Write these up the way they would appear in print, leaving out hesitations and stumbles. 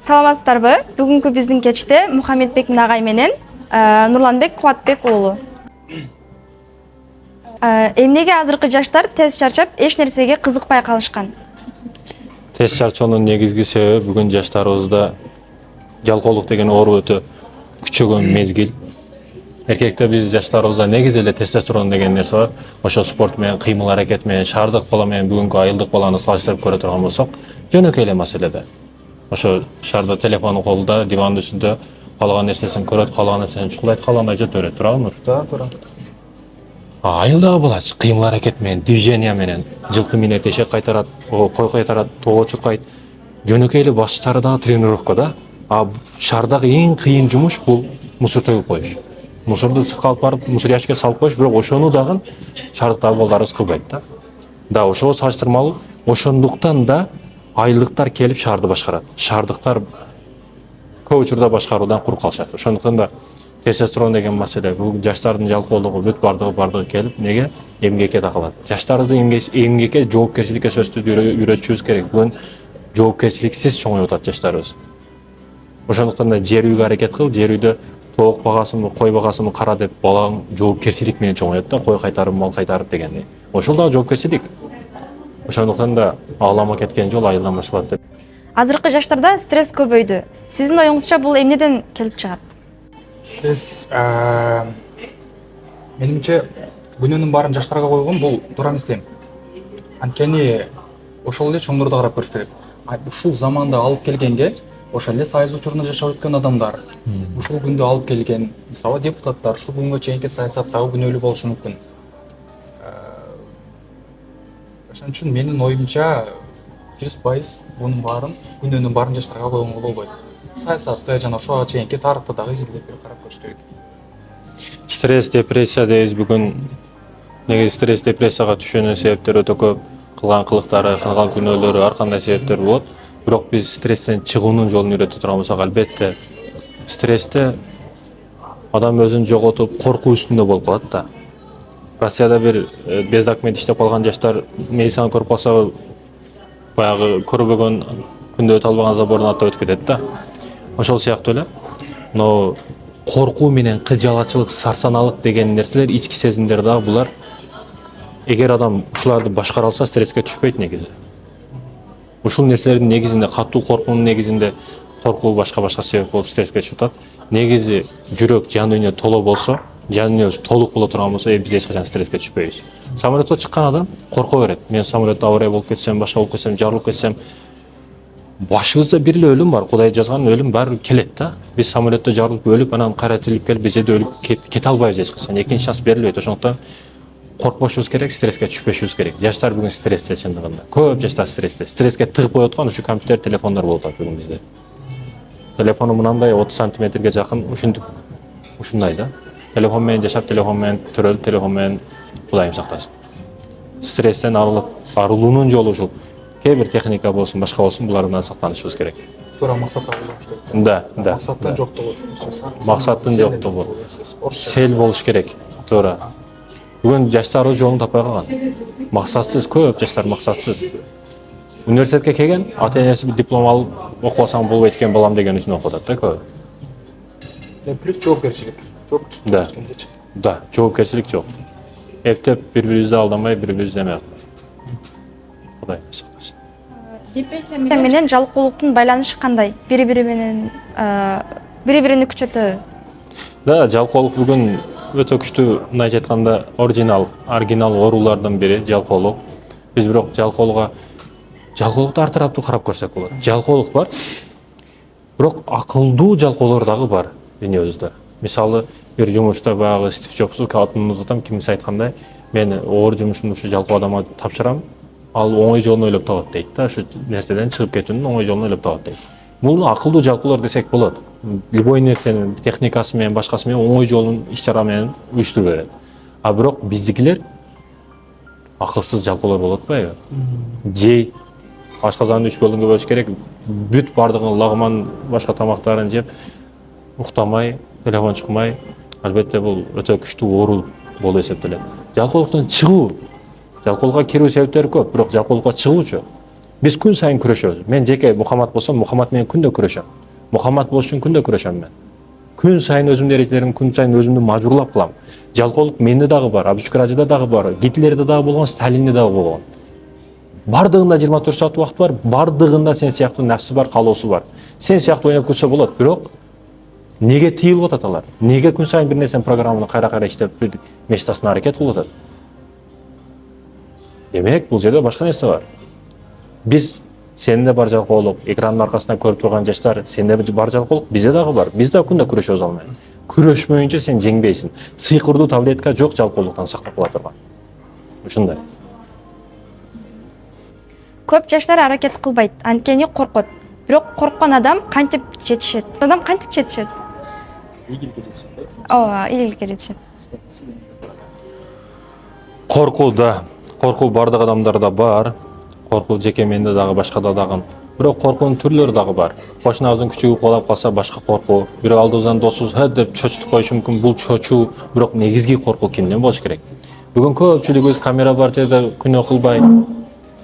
Саламатсыздарбы? Бүгүнкү биздин кечте Мухаммедбек агай менен Нурланбек Кубатбек уулу. Эмнеге азыркы жаштар тез чарчап, эч нерсеге кызыкпай калышкан? Тез чарчоонун негизги себеби бүгүн жаштарыбызда жалкоолук деген оору өтө күчөгөн мезгил. Эркекте биз жаштарыбызда негизи эле тестостерон деген нерсе бар. Ошо спорт менен, кыймыл аракет менен, шаардык бала менен бүгүнкү айылдык баланы салыштырып көрө турган болсок, жөнөкөй эле маселе да. Ошо шаарда телефону колунда, дивандын үстүндө каалаган нерсесин көрөт, каалаган нерсесин чукулайт, каалагандай жата берет, туурабы? Да, туура. Айылдагы балачы кыймыл аракет менен, движение менен жылкы минет, эшек кайтарат, кой кайтарат, тоо чуркайт. Жөнөкөй эле баштары дагы тренировка да. А шаардагы эң кыйын жумуш бул мусор төгүп коюш. Мусорду сыртка алып барып, мусор ящикке салып коюш, бирок ошону дагы шаардыктагы балдарыбыз кылбайт да. Да, ошого салыштырмалуу, ошондуктан да айылдыктар келип шаарды башкарат. Шаардыктар көп учурда башкаруудан курук калышат. Ошондуктан да тестостерон деген маселе, бул жаштардын жалкоолугу бүт бардыгы келип, неге эмгекке такалат. Жаштарыбызды эмгекке, жоопкерчиликке сөзсүз үйрөтүшүбүз керек. Бүгүн жоопкерчиликсиз чоңоюп атат жаштарыбыз. Ошондуктан да жер үйгө аракет кыл, жер үйдө тоок багасымы, кой багасымы кара деп балаң жоопкерчилик менен чоңоет да, кой кайтарып, мал кайтарып дегендей. Ошол дагы жоопкерчилик. Ошондуктан да аалама кеткен жол айылдан башталат деп. Азыркы жаштарда стресс көбөйдү. Сиздин оюңузча бул эмнеден келип чыгат? Стресс менимче күнөөнүн баарын жаштарга койгон бул туура эмес дейм. Анткени ошол эле чоңдорду карап көрүш керек. Ушул заманда алып келгенге ошол эле Союз учурунда жашап өткөн адамдар, ушул күндө алып келген, мисалы депутаттар, ушул күнгө чейинки саясаттагы күнөөлүү болушу мүмкүн. Ошон үчүн менин оюмча 100% бунун баарын, күнөөнүн баарын жаштарга койгонго болбойт. Саясатты жана ошого чейинки тарыхты дагы изилдеп карап көрүш керек. Стресс, депрессия дейбиз бүгүн. Неге стресс, депрессияга түшүүнүн себептери өтө көп. Кылган кылыктары, кылган күнөөлөрү, ар кандай себептер болот. Бирок биз стресстен чыгуунун жолун үйрөтө турган болсок, албетте стрессте адам өзүн жоготуп, коркуу үстүндө болуп калат да. Россияда бир без документ иштеп калган жаштар милицияны көрүп калса, баягы көрбөгөн, күндө өтө албаган забордун аттап өтүп кетет да. Ошол сыяктуу эле. Но коркуу менен кыжалачылык, сарсаналык деген нерселер, ички сезимдер дагы булар. Эгер адам ушуларды башкара алса, стресске түшпөйт негизи. Ушул нерселердин негизинде, катуу коркуунун негизинде коркуу башка себеп болуп стресске түшүп атат. Негизи жүрөк, жан дүйнө толо болсо, жан дүйнөбүз толук боло турган болсо, биз эч качан стресске түшпөйбүз. Самолетто чыккан адам корко берет. Мен самолетто авария болуп кетсем, башка болуп кетсем, жарылып кетсем, башыбызда бир эле өлүм бар, Кудай жазган өлүм баары келет да. Биз самолетто жарылып өлүп, анан кайра тирилип келип, биз жерде өлүп кете албайбыз эч качан. Экинчи шанс берилбейт. Ошондуктан коркпошубуз керек, стресске түшпөшүбүз керек. Жаштар бүгүн стрессте чындыгында. Көп жаштар стрессте. Стресске тыгып коюп аткан ушу компьютер, телефондор болуп атат бүгүн бизде. Телефону мынандай 30 сантиметрге жакын, ушундай да. Телефон менен жашап, телефон менен төрөлүп, телефон менен Кудайым сактасын. Стресстен арылуунун жолу ушул. Кээ бир техника болсун, башка болсун, булардан сактанышыбыз керек. Туура максатка коюш керек. Да. Максаттын жоктугу. Максаттын жоктугу. Сел болуш керек. Туура. Бүгүн жаштарыбыз жолун таппай калган. Максатсыз, көп жаштар максатсыз. Университетке келген, ата-энеси диплом алып окубасаң болбойт экен балам деген үчүн окуп атат да көп. Плюс жоопкерчилик. Да, жоопкерчилик жок. Эптеп бири-бирибизди алдамай, бири-бирибизди эме. Кудай сактасын. Депрессия менен жалкоолуктун байланышы кандай? Бири-бирини күчөтөбү? Да, жалкоолук бүгүн өтө күчтүү, мындайча айтканда, оригинал оорулардын бири жалкоолук. Биз бирок жалкоолукту ар тараптуу карап көрсөк болот. Жалкоолук бар, бирок акылдуу жалкоолор дагы бар дүйнөбүздө. Мисалы, бир жумушта баягы Стив Джобсту атын унутуп атам, кимиси айткандай, мен оор жумушумду ушу жалкоо адамга тапшырам, ал оңой жолун ойлоп табат дейт да, ушу нерседен чыгып кетүүнүн оңой жолун ойлоп табат дейт. Бул акылдуу жалкоолор десек болот. Любой нерсенин техникасы менен, башкасы менен оңой жолун иш-чара менен уюштуруп берет. А бирок биздикилер акылсыз жалкоолор болуп атпайбы? Жейт, ашказанды 3 бөлүнгө бөлүш керек, бүт бардыгын лагман, башка тамактарын жеп, уктамай, телефон чукмай, албетте бул өтө күчтүү оору болуп эсептелет. Жалкоолуктан чыгуу, жалкоолукка кирүү себептери көп, бирок жалкоолукка чыгуучу Биз күн сайын күрөшөбүз. Мен жеке Мухаммад болсом, Мухаммад менен күндө күрөшөм. Мухаммад болуш үчүн күндө күрөшөм мен. Күн сайын өзүмдүн эрежелеримди, күн сайын өзүмдү мажбурлап кылам. Жалкоолук менде дагы бар, Абдушкур ажыда дагы бар, Гитлерде дагы болгон, Сталинде дагы болгон. Бардыгында 24 саат убакыт бар, бардыгында сен сыяктуу нафсы бар, каалоосу бар. Сен сыяктуу ойноп көрсө болот, бирок неге тыйылып атат алар? Неге күн сайын бир нерсени программаны кайра иштеп, мечтасына аракет кылып атат? Демек, бул жерде башка нерсе бар. Биз сенде бар жалкоолук, экрандын аркасынан көрүп турган жаштар, сенде бар жалкоолук, бизде дагы бар. Биз да күндө күрөшөбүз ал менен. Күрөшмөйүнчө сен жеңбейсиң. Сыйкырдуу таблетка жок жалкоолуктан сактап кала турган. Ушундай. Көп жаштар аракет кылбайт, анткени коркот. Бирок корккон адам кантип жетишет? Адам кантип жетишет? Ийгиликке жетишет. Ооба, ийгиликке жетишет. Коркуу да, коркуу бардык адамдарда бар. Коркуу жеке менде дагы, башкада дагы. Бирок коркуунун түрлөрү дагы бар. Кошунабыздын күчүгү кулап калса башка коркуу. Бирок алдыбыздан досубуз деп чочутуп коюшу мүмкүн. Бул чочуу, бирок негизги коркуу кимден болуш керек? Бүгүн көпчүлүгүбүз камера бар жерде күнөө кылбай.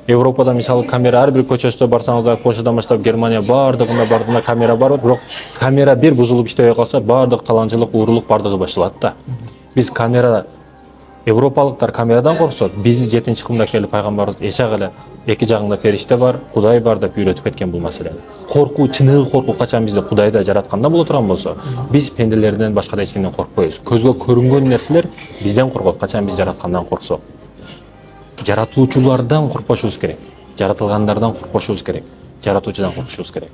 Европада мисалы камера ар бир көчөсүндө барсаңыздар, Польшадан баштап Германия бардыгында камера бар, бирок камера бир бузулуп иштебей калса, бардык таланчылык, уурулук бардыгы башталат да. Биз камера Европалыктар камерадан корксо, бизди 7-кылымда келип пайгамбарыбыз эчак эле эки жагыңда периште бар, Кудай бар деп үйрөтүп кеткен бул маселени. Коркуу, чыныгы коркуу качан бизди Кудайда жаратканда боло турган болсо, биз пенделерден башка эч кимден коркпойбуз. Көзгө көрүнгөн нерселер бизден коркот, качан биз жараткандан корксок. Жаратуучулардан коркпошубуз керек. Жаратылгандардан коркпошубуз керек. Жаратуучудан коркушубуз керек.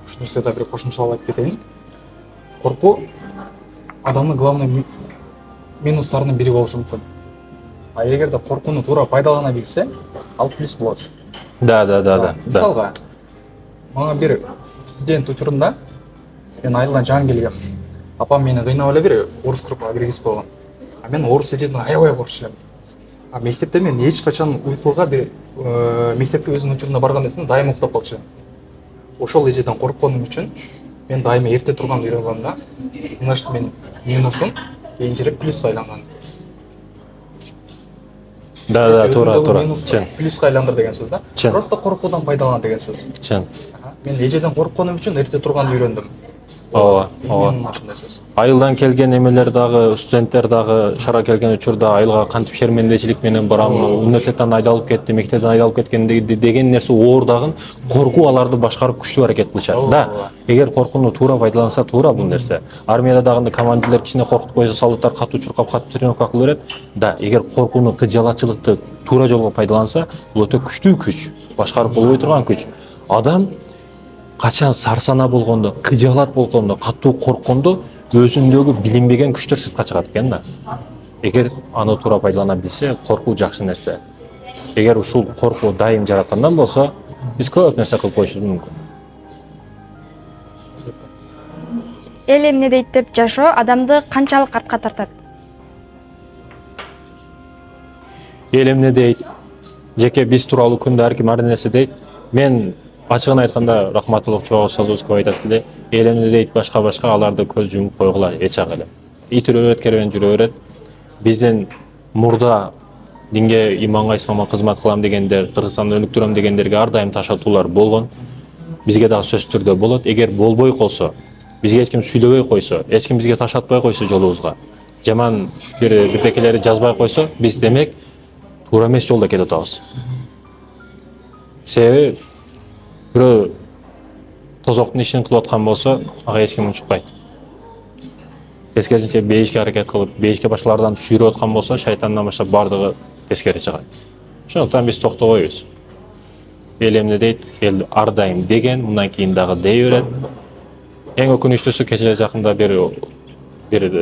Ушул нерседе бир кошумчалап айтып кетейин. Коркуу адамдын главный минустарынын бири болушу мүмкүн. А эгерде коркууну туура пайдалана билсе, ал плюс болот. Да. Мисалга, мага бир студент учурунда мен айылдан жаңы келгем. Апам мени кыйнап эле бир орус группага киргизип койгон. А мен орус эжеден аябай коркчу элем. А мектепте мен эч качан уйкуга бир мектепке өзүнүн учурунда барган эсим дайым уктап калчу. Ошол эжеден коркконум үчүн мен дайыма эрте турганды үйрөнгөм да. Значит, мен минусум кийинчерээк плюска айланган. Да, туура. Чын. Плюска айландыр деген сөз да. Просто коркуудан пайдалан деген сөз. Чын. Мен эжеден коркконум үчүн эрте турганды үйрөндүм. Ооба. Ошондой сөз. Айылдан келген эмелер дагы, студенттер дагы шара келген учурда айылга кантип шермендечилик менен барам, университеттен айдалып кетти, мектептен айдалып кеткен деген нерсе оор дагы коркуу аларды башкарып күчтүү аракет кылышат. Да, эгер коркууну туура пайдаланса, туура бул нерсе. Армияда дагы командирлер кичине коркутуп койсо, солдаттар катуу чуркап, катуу тренировка кылып берет. Да, эгер коркууну, кыжалатчылыкты туура жолго пайдаланса, бул өтө күчтүү күч, башкарып болбой турган күч. Адам качан сарсана болгондо, кыжалат болгондо, катуу корккондо өзүндөгү билинбеген күчтөр сыртка чыгат экен да. Эгер аны туура пайдалана билсе, коркуу жакшы нерсе. Эгер ушул коркуу дайым жараткандан болсо, биз көп нерсе кылып коюшубуз мүмкүн. Эл эмне дейт деп жашоо адамды канчалык артка тартат? Эл эмне дейт? Жеке биз тууралуу күндө ар ким ар нерсе дейт. Мен ачыгын айтканда Рахматуллах Чоосазовский айтат эле, эл эмне дейт башка аларды көз жумуп койгула эчак эле. Ит үрөбөт, керебен жүрө берет. Биздин мурда динге, иманга, исламга кызмат кылам дегендер, Кыргызстанды өнүктүрөм дегендерге ар дайым ташатуулар болгон. Бизге дагы сөзсүз түрдө болот. Эгер болбой калса, бизге эч ким сүйлөбөй койсо, эч ким бизге ташатпай койсо жолубузга, жаман бирдекелери жазбай койсо, биз демек туура эмес жолдо кетип атабыз. Себеби бирөө тозоктун ишин кылып аткан болсо, ага эч ким унчукпайт. Тескерисинче бейишке аракет кылып, бейишке башкалардан сүйрөп аткан болсо, шайтандан баштап бардыгы тескери чыгат. Ошондуктан биз токтобойбуз. Эл эмне дейт, эл ар дайым деген, мындан кийин дагы дей берет. Эң өкүнүчтүүсү кечээ жакында бир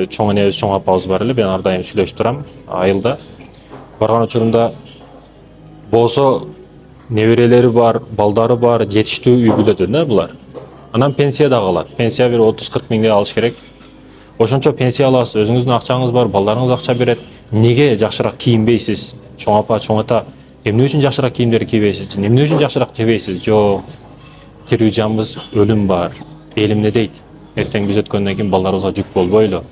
чоң энебиз, чоң апабыз бар эле, мен ар дайым сүйлөшүп турам айылда. Барган учурунда болсо неберелери бар, балдары бар, жетиштүү үй бүлөдө да булар. Анан пенсия да калат. Пенсия бир 30-40 миңдей алыш керек. Ошончо пенсия аласыз, өзүңүздүн акчаңыз бар, балдарыңыз акча берет. Неге жакшыраак кийинбейсиз? Чоң апа, чоң ата, эмне үчүн жакшыраак кийимдерди кийбейсиз? Эмне үчүн жакшыраак жебейсиз? Жок. Тирүү жаныбыз өлүм бар. Эл эмне дейт? Эртең биз өткөндөн кийин балдарыбызга жүк болбойлу.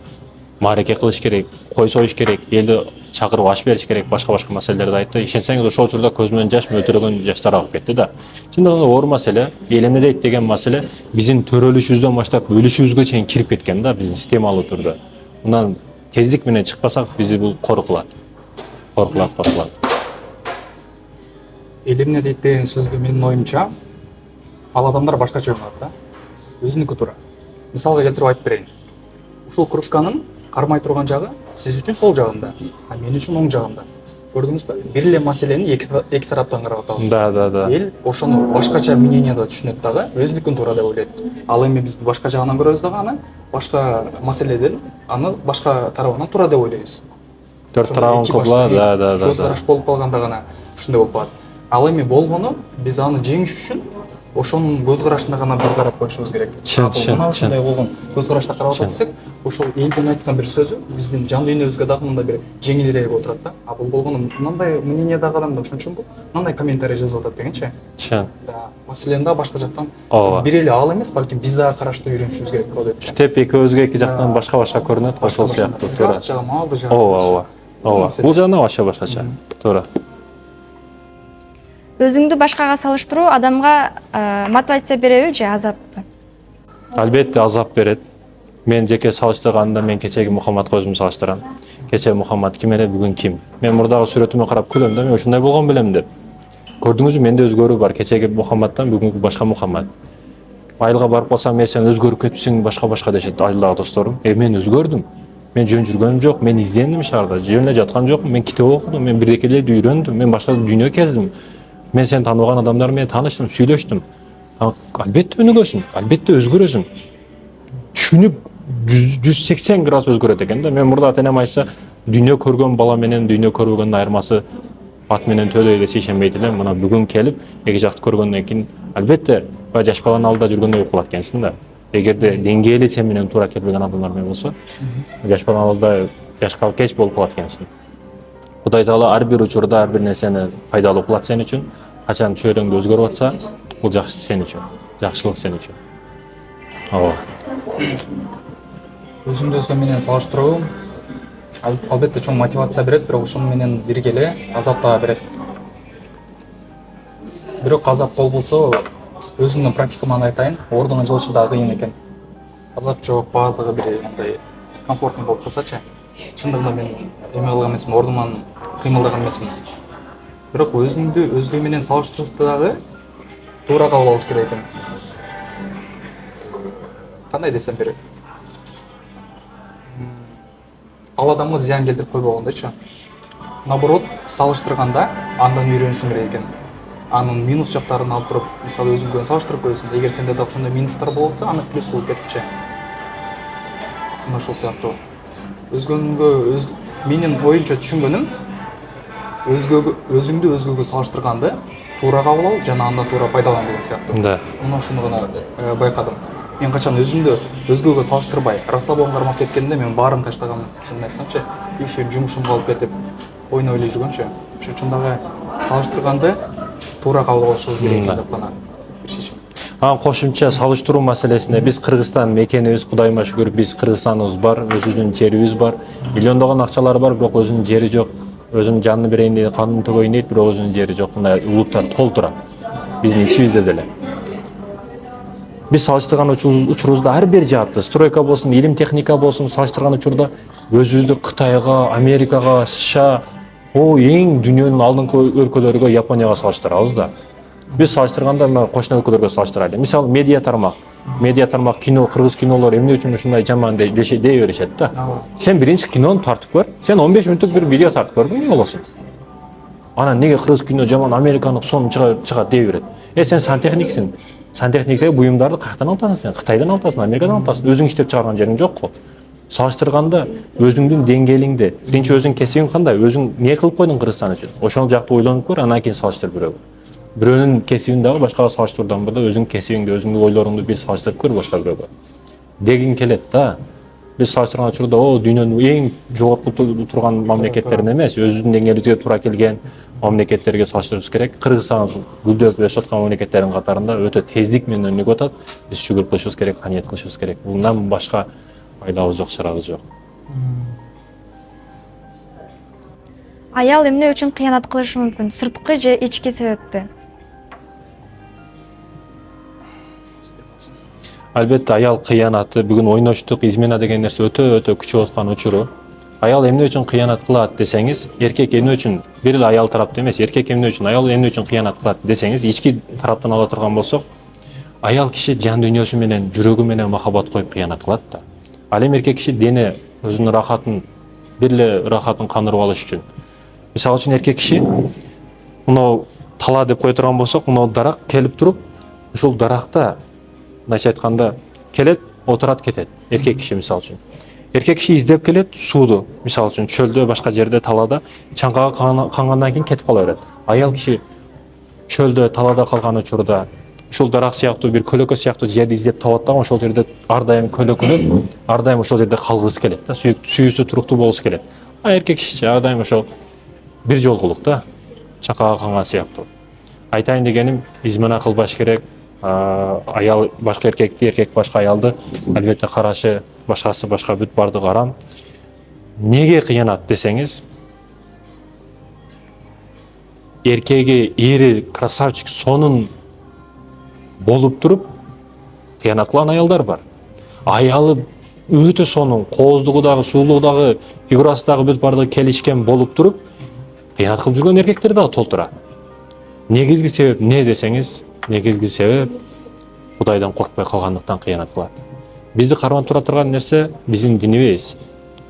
маареке кылыш керек, кой союш керек, элди чакырып аш бериш керек, башка маселелерди айтты. Ишенсеңиз ошол учурда көз менен жаш мөлтүрөгөн жаштар агып кетти да. Чындыгында оор маселе, элемне дейт деген маселе биздин төрөлүшүбүздөн баштап өлүшүбүзгө чейин кирип кеткен да, биздин системалуу түрдө. Мындан тездик менен чыкпасак бизди бул коркулат. Коркулат. Элемне дейт деген сөзгө менин оюмча ал адамдар башкача ойлонот да. Өзүнүкү туура. Мисалга келтирип айтып берейин. Ушул кружканын кармай турган жагы сиз үчүн сол жагында, а мен үчүн оң жагында. Көрдүңүзбү? Бир эле маселени эки тараптан карап атабыз. Да. Эл ошону башкача мнениеде түшүнөт дагы, өзүнүкүн туура деп ойлойт. Ал эми биз башка жагынан көрөбүз дагы аны, башка маселеден аны башка тарабынан туура деп ойлойбуз. Төрт тарабын кубла, да. Көз караш болуп калганда гана ушундай болуп калат. Ал эми болгону биз аны жеңиш үчүн ошонун көз карашына гана бир карап коюшубуз керек. Мына ушундай болгон көз карашта карап атсак, ошол элдин айткан бир сөзү биздин жан дүйнөбүзгө дагы мындай бир жеңилирээк отурат да. А бул болгону мындай мнениедеги адамда ошон үчүн бул мындай комментарий жазып атат дегенчи. Да, маселени дагы башка жактан бир эле ал эмес, балким биз дагы карашты үйрөнүшүбүз керек болот деп. Китеп экөөбүзгө эки жактан башка көрүнөт, ошол сыяктуу. Сыяк жагы, малды жагы. Ооба. Бул жагынан башкача. Туура. Өзүңдү башкага салыштыруу адамга мотивация береби же азаппы? Албетте азап берет. Мен жеке салыштырганда мен кечеги Мухаммадка өзүмдү салыштырам. Кече Мухаммад ким эле, бүгүн ким? Мен мурдагы сүрөтүмө карап күлөм да, мен ушундай болгон белем деп. Көрдүңүзбү, менде өзгөрүү бар. Кечеги Мухаммадтан бүгүнкү башка Мухаммад. Айылга барып калсам, сен өзгөрүп кетипсиң, башка дешет айылдагы досторум. Мен өзгөрдүм. Мен жөн жүргөнүм жок, мен издендим шаарда. Жөн эле жаткан жокмун, мен китеп окудум, мен бирдекелерди үйрөндүм, мен башка дүйнө кездим. Мен сен тааныбаган адамдар менен тааныштым, сүйлөштүм. Албетте өнүгөсүң, албетте өзгөрөсүң. Түшүнүп 180 градус өзгөрөт экен да. Мен мурда ата-энем айтса, дүйнө көргөн бала менен дүйнө көрбөгөндүн айырмасы ат менен төлөй десе ишенбейт элем. Мына бүгүн келип, эки жакты көргөндөн кийин албетте жаш баланын алдында жүргөндө болуп калат экенсиң да. Эгерде деңгээли сен менен туура келбеген адамдар менен болсо, жаш баланын алдында жашка кеч болуп калат экенсиң. Кудай таала ар бир учурда ар бир нерсени пайдалуу кылат сен үчүн. Качан чөйрөңдү өзгөрүп атса, бул жакшы сен үчүн, жакшылык сен үчүн. Ооба. Өзүмдү өзгө менен салыштыруу албетте чоң мотивация берет, бирок ошону менен бирге эле азап дагы берет. Бирок азап болбосо, өзүмдүн практикаман айтайын, ордуна жылышы дагы кыйын экен. Азап жок, баардыгы бир мындай комфортный болуп турсачы. Чындыгында мен эме кылган эмесмин, ордуман кыймылдаган эмесмин. Бирок өзүңдү өзгө менен салыштырып дагы туура кабыл алыш керек экен. Кандай десем берет? Ал адамга зыян келтирип койбогондойчу. Наоборот, салыштырганда андан үйрөнүшүң керек экен. Анын минус жактарын алып туруп, мисалы өзүңгө салыштырып көрсөң, эгер сенде да ошондой минустар болуп атса, аны плюс кылып кетипчи. Мына ошол сыяктуу. Менин оюмча түшүнгөнүм, өзүңдү өзгөгө салыштырганды туура кабыл ал жана андан туура пайдалан деген сыяктуу. Да. Мына ушуну гана байкадым. Мен качан өзүмдү өзгөгө салыштырбай, расслабон кармап кеткенде мен баарын таштагам, чынын айтсамчы, ишим, жумушум калып кетип, ойноп эле жүргөнчү. Ошон үчүн дагы салыштырганды туура кабыл алышыбыз керек экен деп гана бир чечим. Кошумча салыштыруу маселесинде биз Кыргызстан мекенибиз, Кудайыма шүгүр, биз Кыргызстаныбыз бар, өзүбүздүн жерибиз бар, миллиондогон акчалары бар, бирок өзүнүн жери жок. Өзүнүн жанын берейин дейт, канын төгөйүн дейт, бирок өзүнүн жери жок. Мындай улуттар толтура. Биздин ичибизде деле. Биз салыштырган учурубузда ар бир жаатты, стройка болсун, илим техника болсун, салыштырган учурда өзүбүздү Кытайга, Америкага, США, эң дүйнөнүн алдыңкы өлкөлөрүгө, Японияга салыштырабыз да. Биз салыштырганда мына кошуна өлкөлөргө салыштырайлы. Мисалы медиа тармак кино, кыргыз кинолору эмне үчүн ушундай жаман дей беришет да. Сен биринчи кинону тартып көр. Сен 15 мүнөттүк бир видео тартып көр, эмне болосуң? Анан эмнеге кыргыз кино жаман, Американын сonu чыгат дей берет. Сен сантехниксиң. Сантехникаға буюмдарды каяктан аласың сен? Кытайдан аласың, Америкадан аласың. Өзүң иштеп чыгарган жериң жокку. Салыштырганда өзүңдүн деңгээлиңди, биринчи өзүң кесибиң кандай, өзүң эмне кылып койдуң Кыргызстан үчүн? Ошол жакты ойлонуп көр, анан кийин салыштыр бирөөгө. Бирөөнүн кесибин дагы башкага салыштыруудан мурда өзүң кесибиңди, өзүңдүн ойлоруңду бир салыштырып көр башка бирөөгө. Дегин келет да. Биз салыштырган учурда дүйнөнүн эң жогорку турган мамлекеттерин эмес, өзүбүздүн деңгээлибизге туура келген мамлекеттерге салыштырыбыз керек. Кыргызстан гүлдөп өсүп аткан мамлекеттердин катарында өтө тездик менен өнүгүп атат. Биз шүгүр кылышыбыз керек, каниет кылышыбыз керек. Мындан башка айлабыз жок, чарабыз жок. Аял эмне үчүн кыянат кылышы мүмкүн? Сырткы же ички себеппи? Албетте аял кыянаты бүгүн ойноштук, измена деген нерсе өтө күчөп аткан учуру. Аял эмне үчүн кыянат кылат десеңиз, эркек эмне үчүн, бир эле аял тараптуу эмес, эркек эмне үчүн, аял эмне үчүн кыянат кылат десеңиз, ички тараптан ала турган болсок, аял киши жан дүйнөсү менен, жүрөгү менен махаббат коюп кыянат кылат да. Ал эми эркек киши дене өзүнүн рахатын, бир эле рахатын кандырып алыш үчүн. Мисалы үчүн эркек киши мына тала деп кое турган болсок, мына дарак келип туруп, ушул даракта мындайча айтканда келет, отурат, кетет. Эркек киши мисалы үчүн. Эркек киши издеп келет сууду, мисалы үчүн чөлдө, башка жерде, талада чаңкага кангандан кийин кетип кала берет. Аял киши чөлдө, талада калган учурда ушул дарак сыяктуу бир көлөкө сыяктуу жерди издеп табат да, ошол жерде ар дайым көлөкөнүп, ар дайым ошол жерде калгысы келет да, сүйүүсү туруктуу болбосу келет. А эркек киши ар дайым ошол бир жолкулук да, чаңкага канган сыяктуу. Айтайын дегеним, измена кылбаш керек. Аял башка эркекти, эркек башка аялды албетте карашы, башкасы башка бүт бардыгы арам. Неге кыянат десеңиз, эркеги, эри, красавчик, сонун болуп туруп кыянат кылган аялдар бар. Аялы өтө сонун, кооздугу дагы, суулугу дагы, фигурасы дагы бүт бардыгы келишкен болуп туруп кыянат кылып жүргөн эркектер дагы толтура. Негизги себеп не десеңиз, негизги себеп Кудайдан коркпой калгандыктан кыянат кылат. Бизди кармап тура турган нерсе биздин динибиз.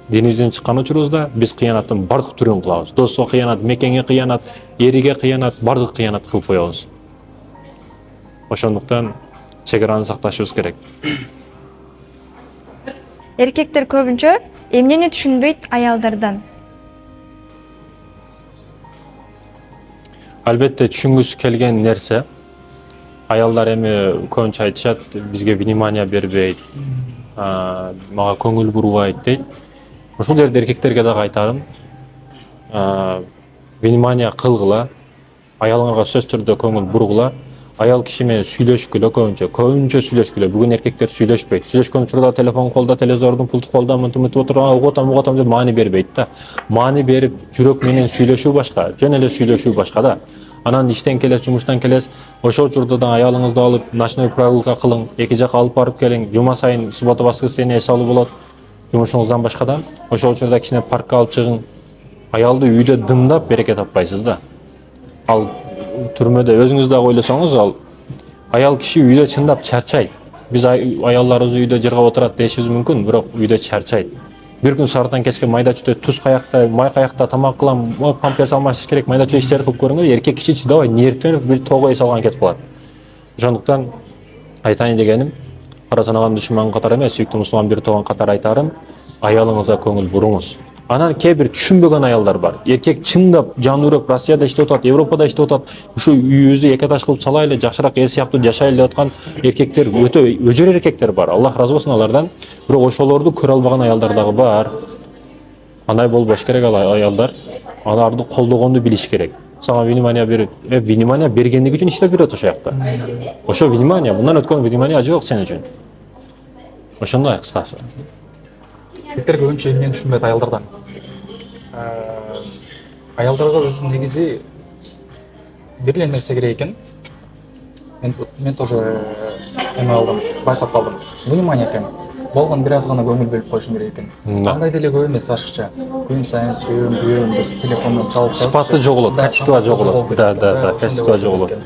Динибизден чыккан учурубузда биз кыянаттын бардык түрүн кылабыз. Доско кыянат, мекенге кыянат, эриге кыянат, бардык кыянат кылып коебуз. Ошондуктан чек араны сакташыбыз керек. Эркектер көбүнчө эмнени түшүнбөйт аялдардан? Албетте түшүнгүсү келген нерсе, аялдар эми көбүнчө айтышат, бизге внимание бербейт, мага көңүл бурбайт дейт. Ушул жерде эркектерге дагы айтарым, внимание кылгыла, аялыңарга сөзсүз түрдө көңүл бургула. Аял киши менен сүйлөшкүлө, көбүнчө сүйлөшкүлө. Бүгүн эркектер сүйлөшпөйт. Сүйлөшкөн учурда телефон колдо, телевизордун пульту колдо, мынтип отурган, угутам деп маани бербейт да. Маани берип, жүрөк менен сүйлөшүү башка, жөн эле сүйлөшүү башка да. Анан иштен келес, жумуштан келес, ошол учурда да аялыңызды алып ночной прогулка кылың, эки жака алып барып келиң. Жума сайын суббота, воскресенье эс алуу болот. Жумушуңуздан башкадан, ошол учурда кичине паркка алып чыгың. Аялды үйдө дымдап береке таппайсыз да. Ал түрмөдө өзүңүз дагы ойлосоңуз, ал аял киши үйдө чындап чарчайт. Биз аялдарыбыз үйдө жыргап отурат дешибиз мүмкүн, бирок үйдө чарчайт. Бир күн сарыктан кечке майда чүйдө туз каякта, май каякта тамак кылам, памперс алмашыш керек, майда чүйдө иштер кылып көрүңөр, эркек киши чыдабай нервтенип бир тоого эс алган кетип калат. Ошондуктан айтайын дегеним, кара санаган душман катары эмес, сүйүктүү мусулман бир тууган катары айтарым, аялыңызга көңүл буруңуз. Анан кээ бир түшүнбөгөн аялдар бар. Эркек чындап жан үрөп Россияда иштеп атат, Европада иштеп атат. Ушу үйүбүздү эки этаж кылып салайлы, жакшыраак эл сыяктуу жашайлы деп аткан эркектер өтө өжөр эркектер бар. Аллах ыраазы болсун алардан. Бирок ошолорду көрө албаган аялдар дагы бар. Андай болбош керек ал аялдар. Аларды колдогонду билиш керек. Сага внимание берип, внимание бергендиги үчүн иштеп жүрөт ошол жакта. Ошо внимание, мындан өткөн внимание жок сен үчүн. Ошондой кыскасы. Эркектер көбүнчө эмнени түшүнбөйт аялдардан. Аялдарга өзү негизи бир эле нерсе керек экен. Мен тоже эме алдым, байкап калдым. Внимание экен. Болгон бир аз гана көңүл бөлүп коюшуң керек экен. Андай деле көп эмес, ашыкча. Күн сайын сүйөм, телефондон чалып. Сыпаты жоголот, качество жоголот. Да, качество жоголот.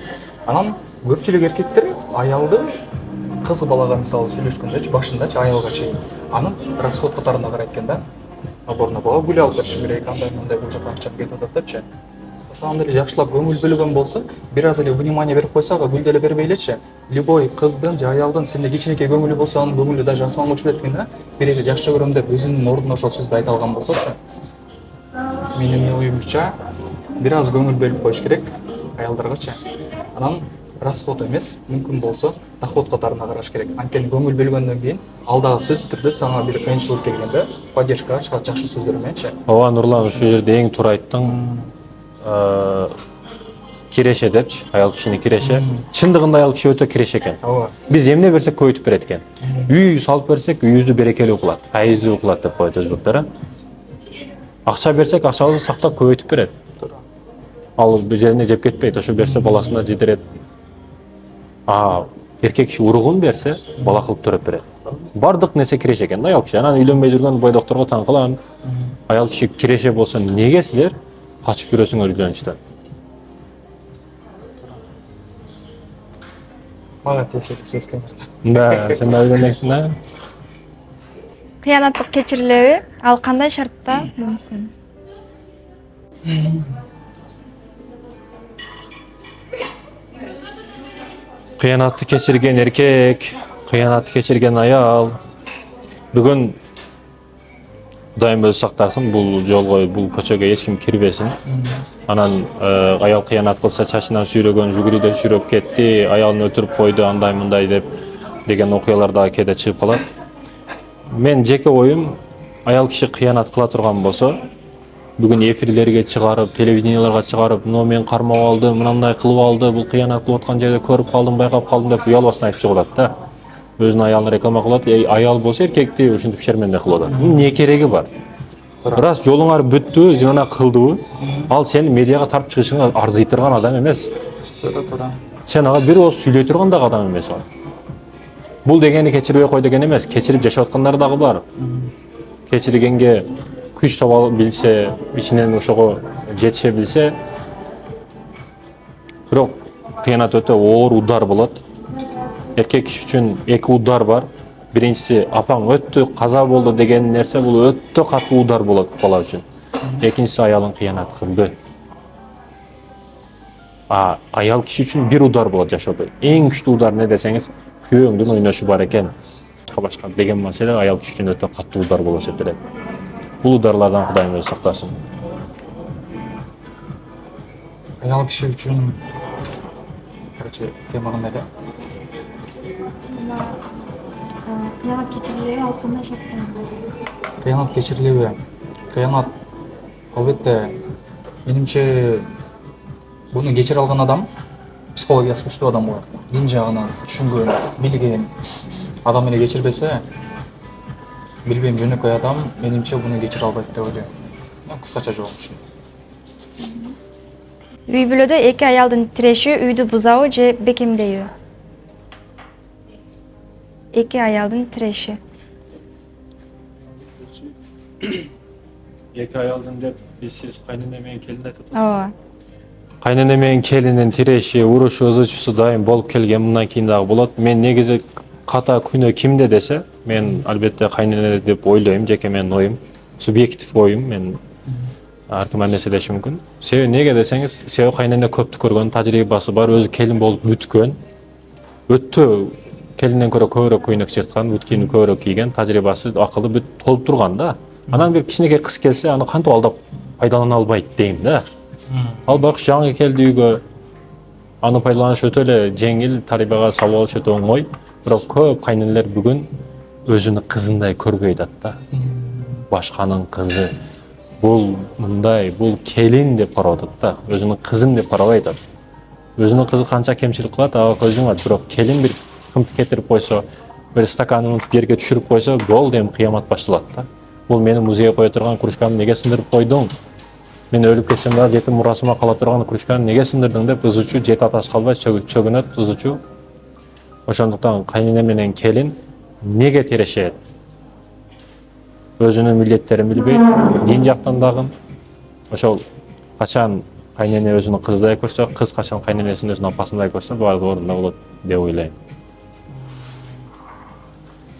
Анан көпчүлүк эркектер аялды кыз балага мисалы сүйлөшкөндө башындачы аялга чейин анын расход катарына карайт экен да. Аборна бала гүл алып беришим керек, андай мындай бул жака акчам кетип атат депчи. На самом деле жакшылап көңүл бөлгөн болсо, бир аз эле внимание берип койсо, ага гүл деле бербей элечи. Любой кыздын же аялдын сенде кичинекей көңүлү болсо, анын көңүлү даже асманга учуп кеткен да. Бир эле жакшы көрөм деп өзүнүн ордуна ошол сөздү айта алган болсочу. Менин оюмча, бир аз көңүл бөлүп коюш керек аялдаргачы. Анан расход эмес, мүмкүн болсо доход катарына караш керек. Анткени көңүл бөлгөндөн кийин алдагы сөзсүз түрдө сага бир кыйынчылык келгенде поддержка чыгат жакшы сөздөр мененчи. Ооба Нурлан, ушул жерде эң туура айттың. киреше депчи, аял кишини киреше. Чындыгында аял киши өтө киреше экен. ооба. Биз эмне берсек көбөйтүп берет экен. Үй салып берсек, үйүбүздү берекелүү кылат, файыздуу кылат деп коет өзбектер. Акча берсек, акчабызды сактап көбөйтүп берет. Ал жерине жеп кетпейт, ошо берсе баласына жедирет. Эркек киши уругун берсе, бала кылып төрөп берет. Бардык нерсе киреше экен да аял киши. Анан үйлөнбөй жүргөн бойдокторго таң кылам. Аял киши киреше болсо неге силер качып жүрөсүңөр үйлөнүштөн? Мага тиешелүү сөз экен. Да, сен да үйлөнөсүң да? Кыянаттык кечирилеби? Ал кандай шартта мүмкүн? Кыянатты кечирген эркек, кыянатты кечирген аял. Бүгүн Кудайым өзү сактасын, бул жолго, бул көчөгө эч ким кирбесин. Анан аял кыянат кылса чачынан сүйрөгөн, жүгүрүдө сүйрөп кетти, аялын өлтүрүп койду, андай мындай деп деген окуялар дагы кээде чыгып калат. Мен жеке оюм, аял киши кыянат кыла турган болсо, бүгүн эфирлерге чыгарып, телевиденияларга чыгарып, "Но мен кармап алдым, мындай кылып алды, бул кыянат кылып аткан жерде көрүп калдым, байкап калдым" деп уялбастан айтып чыгып атат да. Өзүнүн аялын реклама кылат, аял болсо эркекти ушинтип шермендей кылып атат. Не кереги бар? Раз жолуңар бүттү, зина кылдыбы, ал сени медиага тартып чыгышыңа арзый турган адам эмес. Сен ага бир ооз сүйлөй турган дагы адам эмес ал. Бул дегени кечирбей кой деген эмес, кечирип жашап аткандар дагы бар. Кечиргенге күч таба билсе, ичинен ошого жетише билсе, бирок кыянат өтө оор удар болот. Эркек киши үчүн эки удар бар. Биринчиси апаң өттү, каза болду деген нерсе, бул өтө катуу удар болот бала үчүн. Экинчиси аялың кыянат кылды. Аял киши үчүн бир удар болот жашоодо. Эң күчтүү удар не десеңиз, күйөөңдүн ойношу бар экен. Башка деген маселе аял киши үчүн өтө катуу удар болуп эсептелет. Бул ударлардан Кудайым өзү сактасын. Аял киши үчүн тема кандай да? Кыянат кечирилеби? Ал кандай шартта? Кыянат кечирилеби? Кыянат албетте менимче буну кечире алган адам психологиясы күчтүү адам болот. Дин жагынан түшүнгөн, билген адам эле кечирбесе, билбейм, жөнөкөй адам менимче буну кечире албайт деп ойлойм. Кыскача жооп ушул. Үй бүлөдө эки аялдын тиреши үйдү бузабы же бекемдейби? Эки аялдын тиреши. Эки аялдын деп сиз кайнене менен келин айтып атасыз. Ооба. Кайнене менен келинин тиреши, урушу, ызычуусу дайым болуп келген, мындан кийин дагы болот. Мен негизи ката күнөө кимде десе, мен албетте кайнене деп ойлойм, жеке менин оюм, субъектив оюм, мен ар ким ар нерсе деши мүмкүн. Себеби неге десеңиз, себеби кайнене көптү көргөн, тажрыйбасы бар, өзү келин болуп бүткөн. Өтө келинден көрө көбүрөөк көйнөк чырткан, бүт кийимди көбүрөөк кийген, тажрыйбасы, акылы бүт толуп турган да. Анан бир кичинекей кыз келсе, аны кантип алдап пайдалана албайт дейм да. Ал байкуш жаңы келди үйгө, аны пайдаланыш өтө эле жеңил, тарбияга салып алыш өтө оңой. Бирок көп кайненелер бүгүн өзүнүн кызындай көрбөй атат да. Башканын кызы, бул мындай, бул келин деп карап атат да. Өзүнүн кызым деп карабай атат. Өзүнүн кызы канча кемчилик кылат, ага көз жумат, бирок келин бир кымтып кетирип койсо, бир стаканын унутуп жерге түшүрүп койсо, болду, эми кыямат башталат да. Бул менин музейге кое турган кружкамды неге сындырып койдуң? Мен өлүп кетсем дагы жетим мурасыма кала турган кружканы неге сындырдың деп ызычуу, жети атасы калбай сөгүнөт, ызычуу. Ошондуктан кайнене менен келин неге тирешет? Өзүнүн милдеттерин билбейт, дин жактан дагы. Ошол качан кайнене өзүнүн кыздай көрсө, кыз качан кайненесин өзүнүн апасындай көрсө, баары ордунда болот деп ойлойм.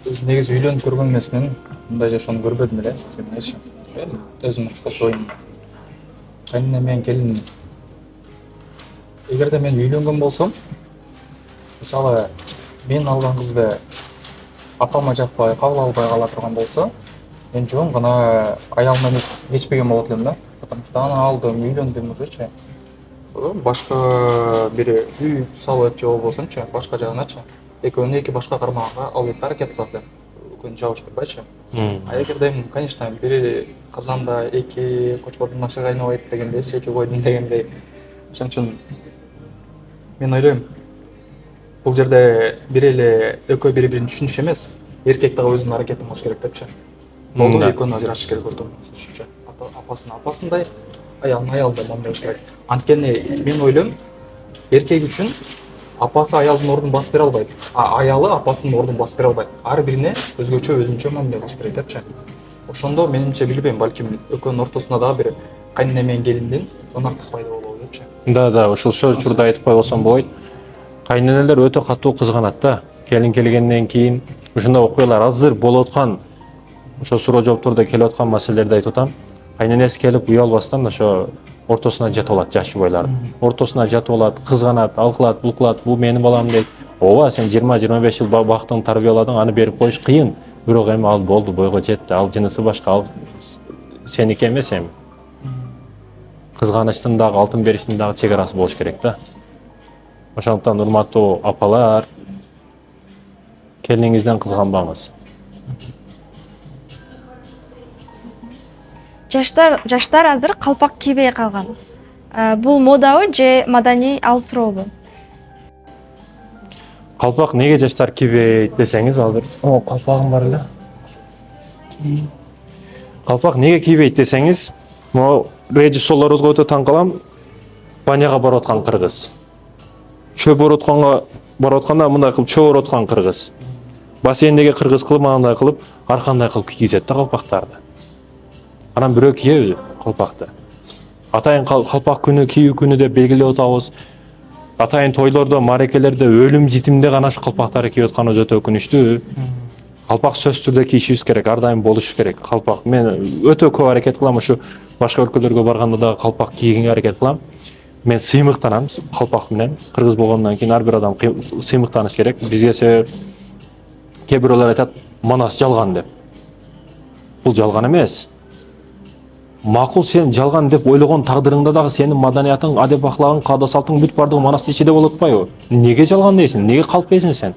Биз негизи үйлөнүп көргөн эмесмин, мындай жашоону көрбөдүм эле, сен айчы. Өзүмдүн кыскача оюм. Кайнене менен келин, эгерде мен үйлөнгөн болсом, мисалы, мен алган кызды апама жакпай, кабыл албай кала турган болсо, мен жоң гана аялымдан кечпеген болот элем да. Потому что аны алдым, үйлөндүм ужечи. Башка бири үй салып же болбосончу, башка жагыначы. Экөөнү эки башка кармаганга албетте аракет кылат элем. Экөөнү жабыштырбайчы. А эгерде, конечно, бири казанда эки кочкордун ашы кайнабайт дегендей, эки койдун дегендей. Ошон үчүн Мен ойлойм, бул жерде бир эле экөө бири бирин түшүнүш эмес, эркек дагы өзүнүн аракетин кылыш керек депчи. Болду, Да. экөөнү ажырашыш керек ортодон түшүнчү. Апасындай, аялын аялдай мамиле кылыш керек. Анткени мен ойлойм, эркек үчүн апасы аялдын ордун басып бере албайт, аялы апасынын ордун басып бере албайт. Ар бирине өзүнчө мамиле кылыш керек депчи. Ошондо менимче билбейм, балким экөөнүн ортосуна дагы бир кайнене менен келиндин ынактык пайда болобу депчи. Да, ушул учурда айтып койбосом болбойт. Кайненелер өтө катуу кызганат да. Келин келгенден кийин ушундай окуялар азыр болуп аткан, ошо суроо жооптордо келип аткан маселелерди айтып атам. Кайненеси келип уялбастан ошо ортосуна жатып алат жаш жубайлар. Ортосуна жатып алат, кызганат, ал кылат, бул кылат, бул менин балам дейт. Ооба, сен 20-25 жыл бактың тарбияладың, аны берип коюш кыйын. Бирок эми ал болду, бойго жетти. Ал жынысы башка, ал сеники эмес эми. Кызганычтын дагы, алтын бериштин дагы чек арасы болуш керек да. Ошондуктан урматтуу апалар, келиниңизден кызганбаңыз. Жаштар азыр калпак кийбей калган. Бул модабы же маданий алысырообу? Калпак неге жаштар кийбейт десеңиз, азыр калпагым бар эле. Калпак неге кийбейт десеңиз, могу режиссерлорубузга өтө таң калам. Баняга барып аткан кыргыз. Чөп барып атканда мындай кылып чөп барып аткан кыргыз. Бассейндеги кыргыз кылып, мындай кылып, аркандай кылып кийгизет да калпактарды. Анан бирөө кийеби калпакты. Атайын калпак күнү, кийүү күнү деп белгилеп атабыз. Атайын тойлордо, марекелерде, өлүм житимде гана ушу калпактарды кийип атканыбыз өтө өкүнүчтүү. Калпак сөзсүз түрдө кийишибиз керек, ар дайым болуш керек. Калпак мен өтө көп аракет кылам, ушу башка өлкөлөргө барганда дагы калпак кийгенге аракет кылам. Мен сыймыктанам калпак менен. Кыргыз болгондон кийин ар бир адам сыймыктаныш керек. Бизге себеп кээ бирөөлөр айтат, манас жалган деп. Бул жалган эмес. Макул, сен жалган деп ойлогон тагдырыңда дагы сенин маданиятың, адеп аклагың, каада салтың бүт бардыгы манастын ичинде болуп атпайбы? Неге жалган дейсиң? Неге калп дейсиң сен?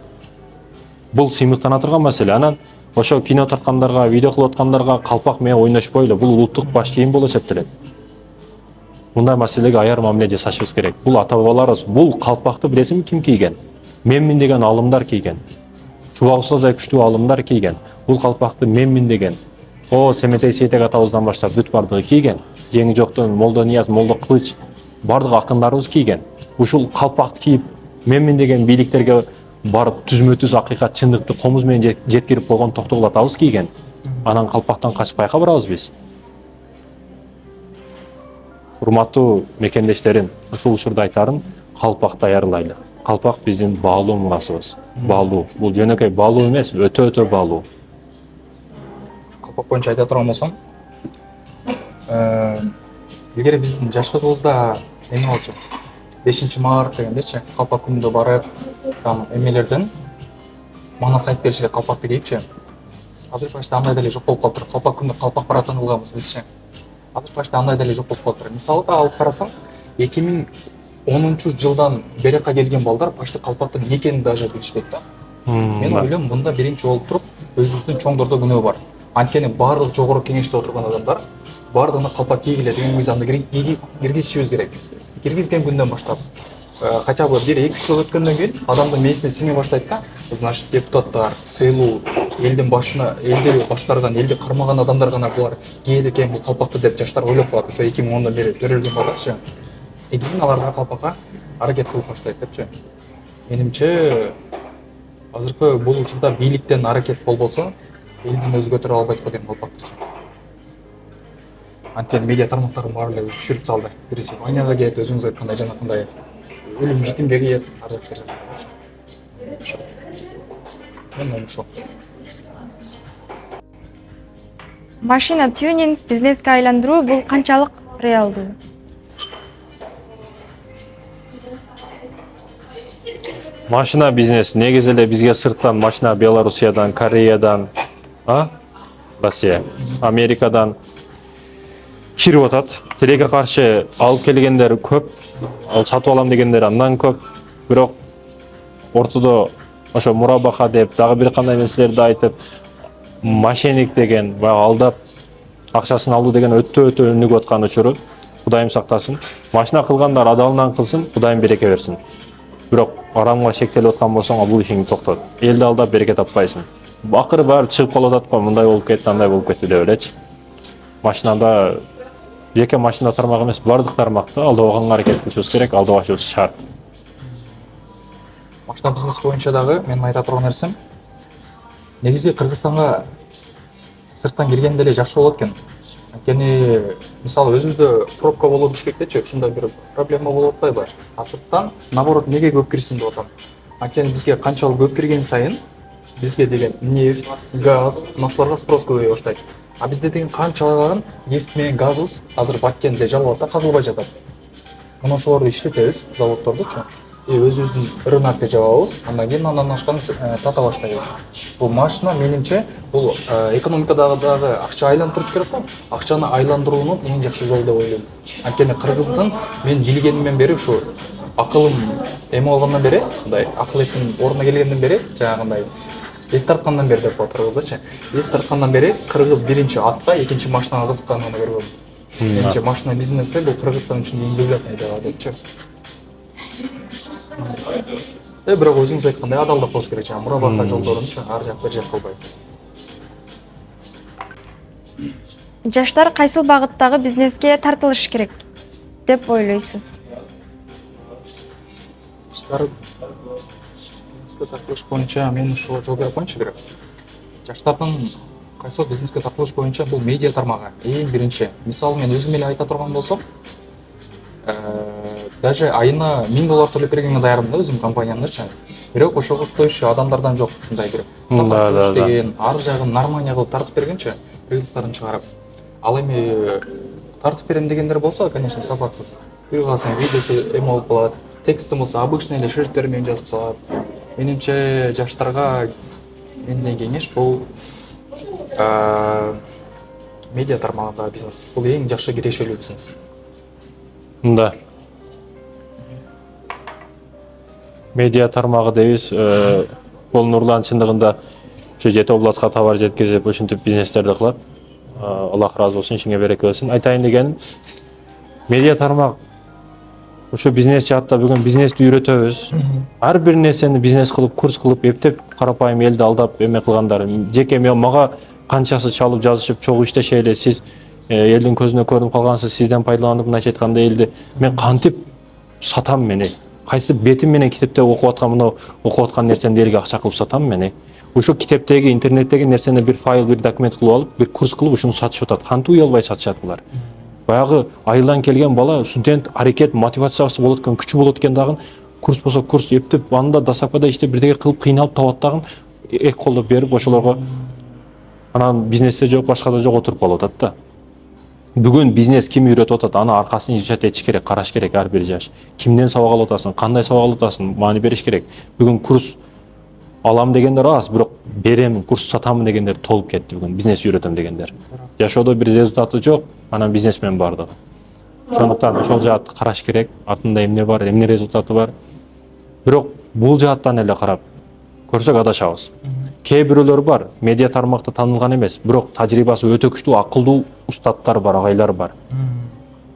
Бул сыймыктана турган маселе. Анан ошо кино тарткандарга, видео кылып аткандарга калпак менен ойношпойлу. Бул улуттук баш кийим болуп эсептелет. Мындай маселеге аяр мамиле жасашыбыз керек. Бул ата бабаларыбыз, бул калпакты билесиңби ким кийген? Менмин деген алымдар кийген. Чубак устаздай күчтүү алымдар кийген. Бул калпакты менмин деген Семетей Сейтек атабыздан баштап бүт бардыгы кийген. Жеңи жоктон Молдо Нияз, Молдо Кылыч бардыгы акындарыбыз кийген. Ушул калпакты кийип менмин деген бийликтерге барып түзмө-түз акыйкат, чындыкты комуз менен жеткирип койгон Токтогул атабыз кийген. Анан калпактан качып каяка барабыз биз? Урматтуу мекендештерим, ушул учурда айтарым, калпакты аярлайлы. Калпак биздин баалуу мурасыбыз. Баалуу. Бул жөнөкөй баалуу эмес, өтө баалуу. Калпак боюнча айта турган болсом, илгери биздин жаштыгыбызда эме болчу. 5-март дегендечи, калпак күнүндө барып, там эмелерден манас айтып беришет калпакты кийипчи. Азыр почти андай деле жок болуп калыптыр. Калпак күнүндө калпак баратын кылганбыз бизчи. Азыр почти андай деле жок болуп калыптыр. Мисалга алып карасаң, 2010-жылдан берека келген балдар почти калпактын эмне экенин даже билишпейт да. Мен ойлойм, мында биринчи болуп туруп, өзүбүздүн чоңдордо күнөө бар. Анткени баардык жогору кеңеште отурган адамдар баардыгына калпак кийгиле дегенибиз аны киргизишибиз керек. Киргизген күндөн баштап, хотя бы 1-2 жыл өткөндөн кийин адамдын мээсине сиңе баштайт да. Значит, депутаттар, сыйлуу, элдин башына, элди башкарган, элди кармаган адамдар гана булар кийет экен бул калпакты деп жаштар ойлоп калат. Ошо 2010дон бери төрөлгөн балдарчы. Кийин аларга калпакка аракет кылып баштайт депчи. Менимче азыркы бул учурда бийликтен аракет болбосо, элдин өзү көтөрө албайт го дейм калпакты. Анткени медиа тармактарын баары эле түшүрүп салды. Бириси баняга кетет, өзүңүз айткандай жанакындай өлүм житимге кийет, ар жактар. Мен ошо. Машина тюнинг бизнеске айландыруу бул канчалык реалдуу? Машина бизнеси негизи эле бизге сырттан машина Белоруссиядан, Кореядан, Россия, Америкадан кирип атат. Тилекке каршы алып келгендер көп, ал сатып алам дегендер андан көп. Бирок ортодо ошо мурабаха деп, дагы бир кандай нерселерди айтып, мошенник деген, баягы алдап акчасын алуу деген өтө өнүгүп аткан учуру. Кудайым сактасын. Машина кылгандар адалынан кылсын, Кудайым береке берсин. Бирок арамга шектелип аткан болсоң, бул ишиңди токтот. Элди алдап береке таппайсың. Акыры баары чыгып калып атат го, мындай болуп кетти, андай болуп кетти деп элечи. Машинада жеке машина тармагы эмес, бардык тармакты алдабаганга аракет кылышыбыз керек, алдабашыбыз шарт. Машина бизнес боюнча дагы менин айта турган нерсем, негизи Кыргызстанга сырттан келгенде эле жакшы болот экен. Анткени мисалы өзүбүздө пробка болуп Бишкектечи ушундай бир проблема болуп атпайбы? А сырттан наоборот неге көп кирсин деп атам. Анткени бизге канчалык көп кирген сайын бизге деген нефть, газ, ошолорго спрос көбөйө баштайт. А бизде деген канчалаган нефть менен газыбыз азыр Баткенде жалып атат, казылбай жатат. Мына ошолорду иштетебиз, заводдордучу. Өзүбүздүн рынокто жабабыз, андан кийин андан ашкан сата баштайбыз. Бул машина менимче бул экономикадагы дагы акча айлантырыш керек го. Акчаны айландыруунун эң жакшы жолу деп ойлойм. Анткени Кыргыздын мен билгенимден бери ушу акылым эме болгондон бери, мындай акыл эсим ордуна келгенден бери, жанагындай эс тарткандан бери деп коет кыргыздачы. Эс тарткандан бери кыргыз биринчи атка, экинчи машинага кызыкканын көргөм. Менимче машина бизнеси бул Кыргызстан үчүн эң бөлөкмөй деп атчы. Бирок өзүңүз айткандай адалдык болуш керек, жана мурабака жолдорунчу ар жакка жер кылбай. Жаштар кайсыл багыттагы бизнеске тартылыш керек деп ойлойсуз? Жаштар бизнеске тартылыш боюнча мен ушуга жол берип коеюнчу керек. Жаштардын кайсыл бизнеске тартылыш боюнча бул медиа тармагы эң биринчи. Мисалы мен өзүм эле айта турган болсом, даже айына $1000 төлөп бергенге даярмын да өзүм компаниямдычы. Бирок ошого стоящий адамдардан жок, мындай бир сапат деген, ар жагын нормально кылып тартып бергенчи, регистрдарын чыгарып. Ал эми тартып берем дегендер болсо, конечно, сапатсыз. Бир калсаң видеосу эме болуп калат, тексти болсо обычный эле шрифттер менен жазып салат. Менимче жаштарга менден кеңеш бул медиа тармагындагы бизнес. Бул эң жакшы кирешелүү бизнес. Да. Медиа тармагы дейбиз, бул Нурлан чындыгында ушу 7 областка товар жеткизип, ушинтип бизнестерди кылат. Аллах разы болсун, ишиңе береке болсун. Айтайын дегеним, медиа тармак ушу бизнес жаатта бүгүн бизнести үйрөтөбүз. Ар бир нерсени бизнес кылып, курс кылып, эптеп карапайым элди алдап эме кылгандар. Жеке мага канчасы чалып жазышып, чогуу иштеше эле, сиз элдин көзүнө көрүнүп калгансыз, сизден пайдаланып, мындайча айтканда элди мен кантип сатам мени? Кайсы бетим менен китепте окуп аткан, мына окуп аткан нерсени элге акча кылып сатам мени? Ошо китептеги, интернеттеги нерсени бир файл, бир документ кылып алып, бир курс кылып ушуну сатышып атат. Кантип уялбай сатышат булар? Баягы айылдан келген бала, студент, аракет, мотивациясы болот экен, күчү болот экен дагы, курс болсо курс эптеп, анда досапада иштеп бирдеге кылып кыйналып табат дагы, эк колдоп берип ошолорго анан бизнесте жок, башкада жок отуруп калып атат да. Бүгүн бизнес ким үйрөтүп атат, аны аркасын изучать этиш керек, караш керек ар бир жаш. Кимден сабак алып атасың, кандай сабак алып атасың, маани бериш керек. Бүгүн курс алам дегендер аз, бирок берем, курс сатамын дегендер толуп кетти бүгүн, бизнес үйрөтөм дегендер. Жашоодо бир результаты жок, анан бизнесмен бардыгы. Ошондуктан ошол жаатты караш керек, артында эмне бар, эмне результаты бар. Бирок бул жааттан эле карап көрсөк адашабыз. Кээ бирөөлөр бар, медиа тармакта таанылган эмес, бирок тажрыйбасы өтө күчтүү, акылдуу устаттар бар, агайлар бар.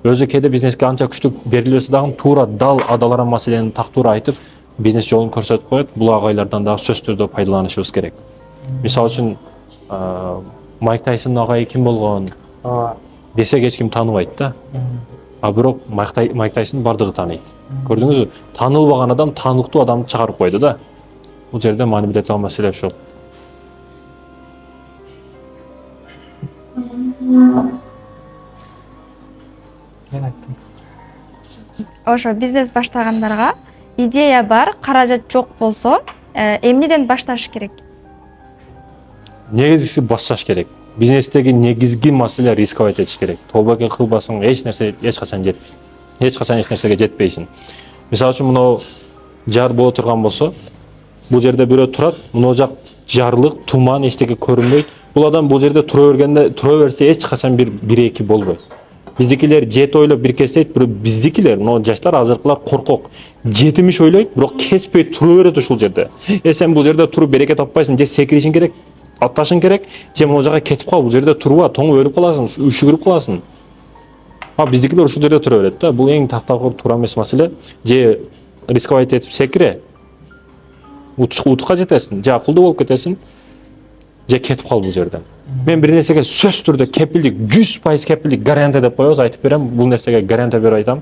Өзү кээде бизнеске анча күчтүү берилбесе дагы туура дал адаларан маселени тактуура айтып, бизнес жолун көрсөтүп коет. Бул агайлардан дагы сөзсүз түрдө пайдаланышыбыз керек. Мисалы үчүн Майк Тайсон агай ким болгон десек эч ким тааныбайт да. А бирок Майк Тайсон бардыгы тааныйт. Көрдүңүзбү? Таанылбаган адам таанылыктуу адамды чыгарып койду да. Бул жерде маани бере турган маселе ушул. Мен айттым. Ошо бизнес баштагандарга идея бар, каражат жок болсо, эмнеден башташ керек? Негизгиси башташ керек. Бизнестеги негизги маселе рисковать этиш керек. Тобокен кылбасаң эч нерсе эч качан жетпейт. Эч качан эч нерсеге жетпейсиң. Мисалы үчүн мынау жар боло турган болсо, бул жерде бирөө турат, мына жак жарлык, туман, эчтеке көрүнбөйт. Бул адам бул жерде тура берсе эч качан бир эки болбойт. Биздикилер жети ойлоп бир кесет, бирок биздикилер, мына жаштар азыркылар коркок. 70 ойлойт, бирок кеспей тура берет ушул жерде. Сен бул жерде туруп береке таппайсың, же секиришиң керек, атташың керек, же мына жака кетип кал, бул жерде турба, тоң өлүп каласың, үшүгүрүп каласың. А биздикилер ушул жерде тура берет да. Бул эң такталган туура эмес маселе. Же рисковать этип секире, утукка жетесиң, же акылдуу болуп кетесиң, же кетип кал бул жерден. Мен бир нерсеге сөзсүз түрдө кепилдик, 100% кепилдик гарантия деп коебуз, айтып берем, бул нерсеге гарантия берип айтам.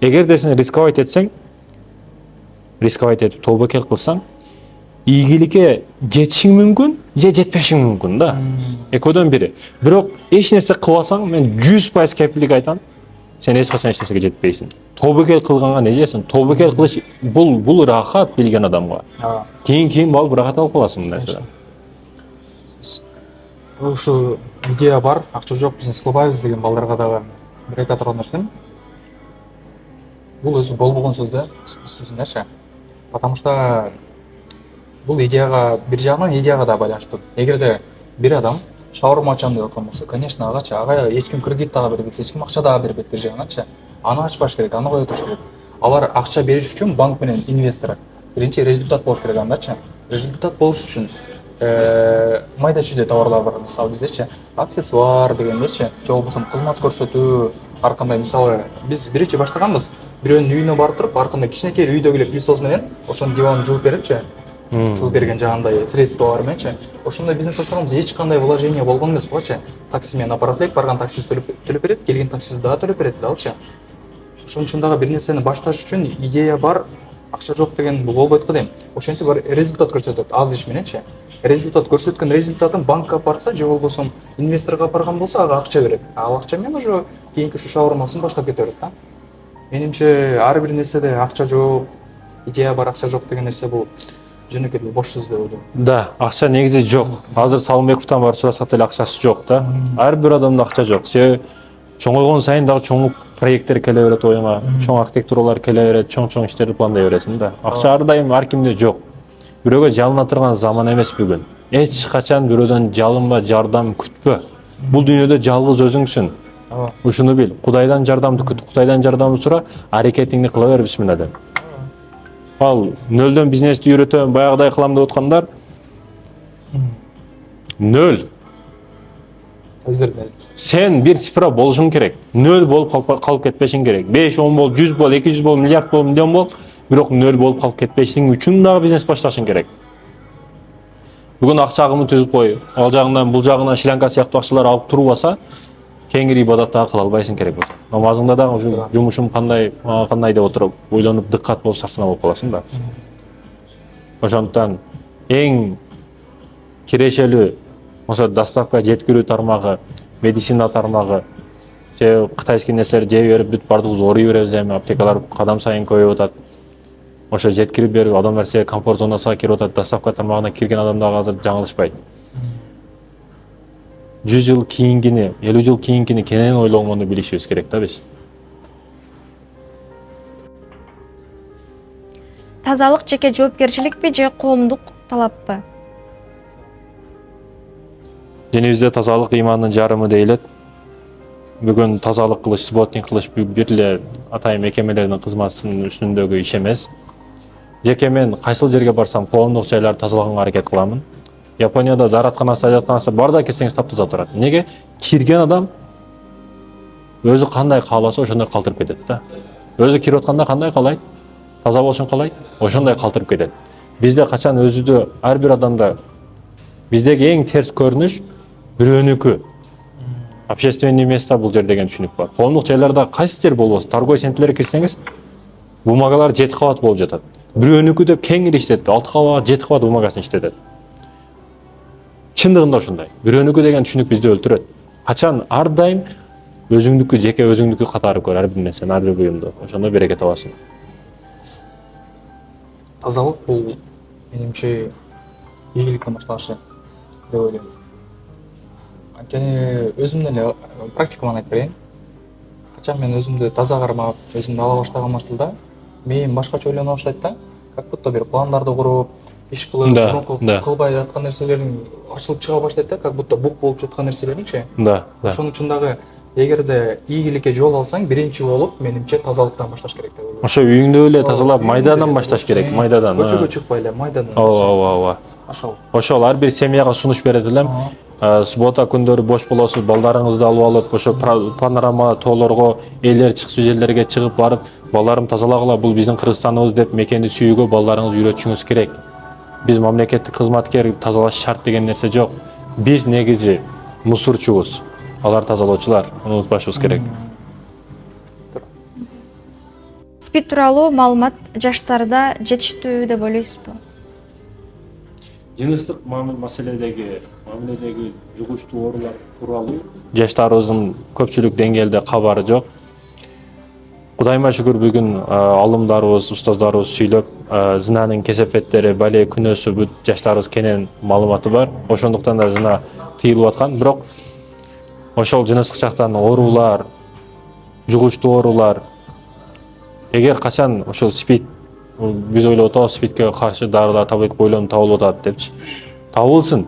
Эгерде сен рисковать этсең, рисковать этип тобокел кылсаң, ийгиликке жетишиң мүмкүн, же жетпешиң мүмкүн да. Экөөдөн бири. Бирок эч нерсе кылбасаң, мен 100% кепилдик айтам, сен эч качан эч нерсеге жетпейсиң. Тобокел кылганга не жесиң? Тобокел кылыш бул рахат билген адамга. Кийин барып рахат алып каласың мындай нерседен. Ушу идея бар, акча жок, бизнес кылбайбыз деген балдарга дагы бир айта турган нерсем. Бул өзү болбогон сөз да, сиздерчи. Потому что бул идеяга бир жагынан идеяга да байланыштуу. Эгерде бир адам шаурма ачам деп аткан болсо, конечно, ага эч ким кредит дагы бербейт, эч ким акча дагы бербейт бир жагыначы. Аны ачпаш керек, аны кое туруш керек. Алар акча бериш үчүн банк менен инвестор биринчи результат болуш керек андачы. Результат болуш үчүн майда чүйдө товарлар бар, мисалы биздечи, аксессуар дегендечи, же болбосо кызмат көрсөтүү, ар кандай, мисалы биз биринчи баштаганбыз, бирөөнүн үйүнө барып туруп, ар кандай кичинекей үйдөгү эле пылесос менен ошонун диванын жууп берипчи, жууп берген жагандай средстволор мененчи, ошондой бизнес баштаганбыз, эч кандай вложение болгон эмес болчу. Такси менен апарат элек, барган таксист төлөп берет, келген таксист дагы төлөп берет далчы. Ошон үчүн дагы бир нерсени башташ үчүн идея бар, акча жок деген бул болбойт го дейм. Ошентип результат көрсөтөт, аз иш мененчи. Результат көрсөткөн результатын банкка апарса, же болбосо инвесторго апарган болсо, ага акча берет. Ал акча менен уже кийинки ушу шаурмасын баштап кете берет да. Менимче ар бир нерседе акча жок, идея бар, акча жок деген нерсе бул жөнөкөй бош сөз деп ойлойм. Да, акча негизи жок. Азыр Салымбековдон барып сурасак деле акчасы жок да. Ар бир адамда акча жок. Себеби чоңойгон сайын дагы чоң проекттер келе берет оюңа, чоң архитектуралар келе берет, чоң иштерди пландай бересиң да. Акча ар дайым ар кимде жок. Бирөөгө жалына турган заман эмес бүгүн. Эч качан бирөөдөн жалынба, жардам күтпө. Бул дүйнөдө жалгыз өзүңсүң. Ушуну бил. Кудайдан жардамды күт, Кудайдан жардамды сура, аракетиңди кыла бер бисмилладан. Ал нөлдөн бизнести үйрөтөм, баягыдай кылам деп аткандар нөл. Сен бир цифра болушуң керек. Нөл болуп калып кетпешиң керек. 5, 10 бол, 100 бол, 200 бол, миллиард бол, миллион бол, бирок нөл болуп калып кетпешиң үчүн дагы бизнес башташың керек. Бүгүн акча агымы түзүп кой, ал жагынан бул жагынан шиланка сыяктуу акчалар алып турбаса, кеңири ибадат дагы кыла албайсың керек болсо. Намазыңда дагы жумушум кандай деп отуруп, ойлонуп дыккат болуп сарсана болуп каласың да. Ошондуктан эң кирешелүү ошо доставка жеткирүү тармагы, медицина тармагы, себеби кытайский нерселер жей берип бүт бардыгыбыз ооруй беребиз эми, аптекалар кадам сайын көбөйүп атат. Ошо жеткирип берип, адамдар себе комфорт зонасына кирип атат, доставка тармагына кирген адам дагы азыр жаңылышпайт. 100 жыл кийинкини, 50 жыл кийинкини кенен ойлонгонду билишибиз керек да биз. Тазалык жеке жоопкерчиликпи же коомдук талаппы? Денибизде тазалык имандын жарымы дейилет. Бүгүн тазалык кылыш, субботник кылыш бир эле атайын мекемелердин кызматынын үстүндөгү иш эмес. Жеке мен кайсыл жерге барсам коомдук жайларды тазалаганга аракет кыламын. Японияда дааратканасы, ажатканасы бар да келсеңиз таптаза турат. Неге? Кирген адам өзү кандай кааласа ошондой калтырып кетет да. Өзү кирип атканда кандай каалайт? Таза болушун каалайт, ошондой калтырып кетет. Бизде качан өзүдө ар бир адамда биздеги эң терс көрүнүш бирөөнүкү. Общественный место бул жер деген түшүнүк бар. Коомдук жайларда кайсы жер болбосун, торговый центрлерге кирсеңиз, бумагалар 7 кабат болуп жатат. Бирөөнүкү деп кеңири иштетет, 6 кабат, 7 кабат бумагасын иштетет. Чындыгында ушундай. Бирөөнүкү деген түшүнүк бизди өлтүрөт. Качан ар дайым өзүңдүкү, жеке өзүңдүкү катары көр, ар бир нерсени, ар бир буюмду. Ошондо берекет табасың. Тазалык бул менимче ийгиликтен башталышы деп ойлойм. Анткени өзүмдүн эле практикаман айтып берейин. Качан мен өзүмдү таза кармап, өзүмдү ала баштаган учурда мээм башкача ойлоно баштайт да. Как будто бир пландарды куруп, иш кылып, кылбай жаткан нерселердин ачылып чыга баштайт да, как будто бук болуп жаткан нерселердинчи. Да. Ошон үчүн дагы эгерде ийгиликке жол алсаң, биринчи болуп менимче тазалыктан башташ керек деп ойлойм. Ошо үйүңдү эле тазалап, майдадан башташ керек, майдадан. Көчөгө чыкпай эле майдадан. Ооба. Ошол. Ошол ар бир семьяга сунуш берет элем. суббота күндөрү бош болосуз, балдарыңызды алып алып, ошо панорама тоолорго, элдер чыксыз жерлерге чыгып барып, балдарым тазалагыла, бул биздин Кыргызстаныбыз деп мекенди сүйүүгө балдарыңызды үйрөтүшүңүз керек. Биз мамлекеттик кызматкер тазалаш шарт деген нерсе жок. Биз негизи мусорчубуз, алар тазалоочулар. Муну унутпашыбыз керек. СПИД тууралуу маалымат жаштарда жетиштүү деп ойлойсузбу? Жыныстык маселедеги жугуштуу оорулар тууралуу жаштарыбыздын көпчүлүк деңгээлде кабары жок. Кудайыма шүгүр бүгүн алымдарыбыз, устаздарыбыз сүйлөп, зынанын кесепеттери, бале күнөөсү бүт жаштарыбыз кенен маалыматы бар. Ошондуктан да зына тыйылып аткан, бирок ошол жыныстык жактан оорулар, жугуштуу оорулар эгер качан ошол СПИД, биз ойлоп атабыз СПИДке каршы дарылар, таблетка ойлонуп табылып атат депчи. Табылсын.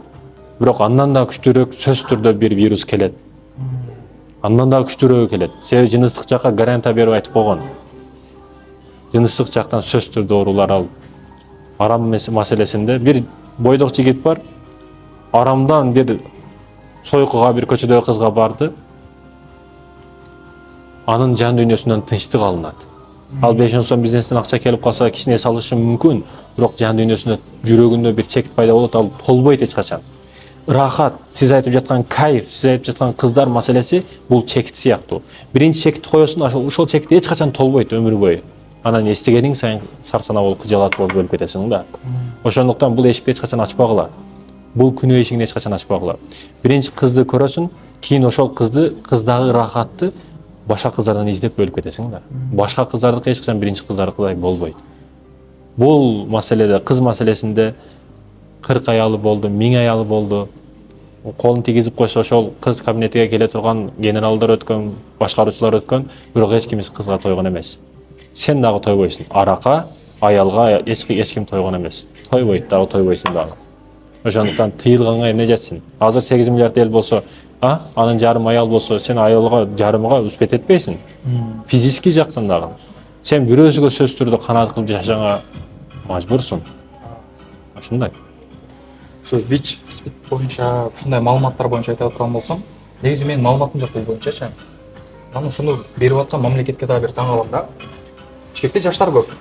Бирок андан да күчтүүрөөк сөзсүз түрдө бир вирус келет. Андан да күчтүүрөөкү келет. Себеби жыныстык жакка гарантия берип айтып койгон. Жыныстык жактан сөзсүз түрдө оорулар ал. Арам маселесинде бир бойдок жигит бар. Арамдан бир сойкуга, бир көчөдөгү кызга барды. Анын жан дүйнөсүнөн тынчтык алынат. Ал 5 сом бизнестен акча келип калса, кичине салышы мүмкүн, бирок жан дүйнөсүндө, жүрөгүндө бир чекит пайда болот, ал толбойт эч качан. Рахат, сиз айтып жаткан кайф, сиз айтып жаткан кыздар маселеси бул чекит сыяктуу. Биринчи чекитти коесуң, ошол чекит эч качан толбойт өмүр бою. Анан эстегениң сайын сарсана болуп, кыжалат болуп өлүп кетесиң да. Ошондуктан бул эшикти эч качан ачпагыла. Бул күнөө эшигин эч качан ачпагыла. Биринчи кызды көрөсүң, кийин ошол кыздагы рахатты башка кыздардан издеп өлүп кетесиң да. Башка кыздардыкы эч качан биринчи кыздардыкыдай болбойт. Бул маселеде, кыз маселесинде 40 аялы болду, 1000 аялы болду. Колун тийгизип койсо ошол кыз кабинетиге келе турган генералдар өткөн, башкаруучулар өткөн, бирок эч ким кызга тойгон эмес. Сен дагы тойбойсуң. Арака, аялга эч ким тойгон эмес. Тойбойт дагы, тойбойсуң дагы. Ошондуктан тыйылганга эмне жетсин? Азыр 8 миллиард эл болсо, анын жарым аял болсо, сен аялга, жарымга успет этпейсиң. Физически жактан дагы. Сен бирөөсүгө сөзсүз түрдө канаат кылып жашаганга мажбурсуң. Ошондой. Ошо ВИЧ СПИД боюнча ушундай маалыматтар боюнча айтып аткан болсом, негизи менин маалыматым жок бул боюнчачы. Мен ушуну берип аткан мамлекетке дагы бир таң калам да. Бишкекте жаштар көп.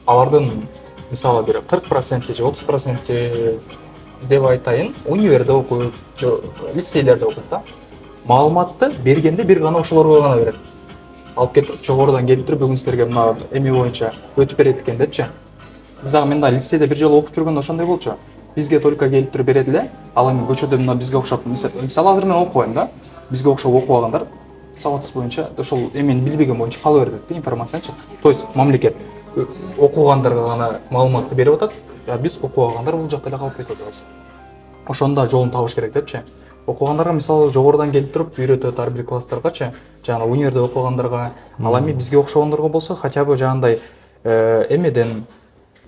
Алардын мисалы бир 40% же 30% деп айтайын, универде окуйт, же лицейлерде окуйт да. Маалыматты бергенде бир гана ошолорго гана берет. Алып кетип жогорудан келип туруп бүгүн силерге мына эми боюнча өтүп берет экен депчи. Биз дагы мен да лицейде бир жолу окуп жүргөндө ошондой болчу. Бизге только келип туруп берет эле, ал эми көчөдө мына бизге окшоп, мисалы азыр мен окуйм да. Бизге окшоп окубагандар сабатсыз боюнча ошол эмени билбеген боюнча кала берет да информациячы. То есть мамлекет окугандарга гана маалыматты берип атат, а биз окубагандар бул жакта эле калып кетип атабыз. Ошондо жолун табыш керек депчи. Окугандарга мисалы жогорудан келип туруп үйрөтөт ар бир класстаргачы, жана универде окугандарга, ал эми бизге окшогондорго болсо хотя бы жанагындай эмеден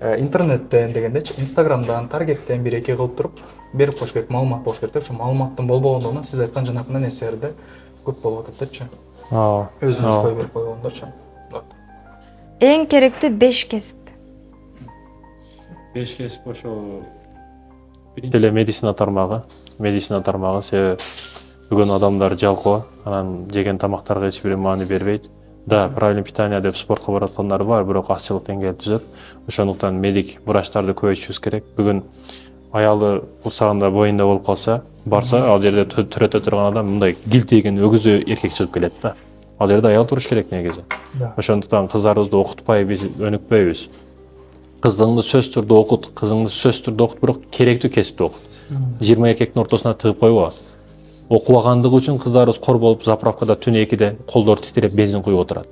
интернеттен дегендечи, инстаграмдан, таргеттен 1-2 кылып туруп берип коюш керек, маалымат болуш керек деп. Ошо маалыматтын болбогондугунан сиз айткан жанакындай нерселерде көп болуп атат депчи. Өзүнүз кое берип койгондорчу. Эң керектүү 5 кесип. 5 кесип ошо биринчи эле медицина тармагы себеби бүгүн адамдар жалкоо, анан жеген тамактарга эч бир маани бербейт. Да, правильный питание деп спортко бараткандар бар, бирок азчылык деңгээли түзөт. Ошондуктан медик врачтарды көбөйтүшүбүз керек. Бүгүн аялы курсагында боюнда болуп калса, барса, ал жерде төрөтө турган адам мындай гилтейген өгүзө эркек чыгып келет да. Ал жерде аял туруш керек негизи. Ошондуктан кыздарыбызды окутпай биз өнүкпөйбүз. Кызыңды сөзсүз түрдө окут, бирок керектүү кесипти окут. 20 эркектин ортосуна тыгып койбо. Окубагандыгы үчүн кыздарыбыз кор болуп заправкада түн 2-де колдору титиреп бензин куюп отурат.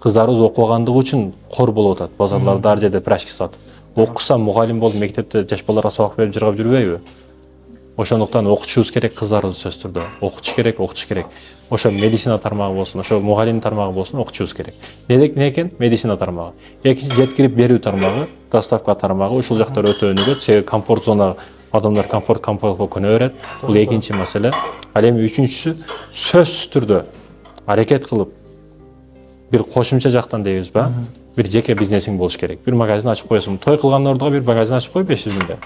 Кыздарыбыз окубагандыгы үчүн кор болуп атат. Базарларда ар жерде прачки сатып. Окуса мугалим болуп мектепте жаш балдарга сабак берип жыргап жүрбөйбү? Ошондуктан окутушубуз керек, кыздарыбыз сөзсүз түрдө. Окутуш керек. Ошо медицина тармагы болсун, ошо мугалим тармагы болсун, окутушубуз керек. Не экен? Медицина тармагы. Экинчи жеткирип берүү тармагы, доставка тармагы, ушул жактар өтө өнүгөт. Себеби комфорт зона адамдар комфортко көнө берет. Бул экинчи маселе. Ал эми үчүнчүсү сөзсүз түрдө аракет кылып бир кошумча жактан дейбизби? Бир жеке бизнесиң болуш керек. Бир магазин ачып коесуң. Той кылган ордуга бир магазин ачып кой 500 миңге.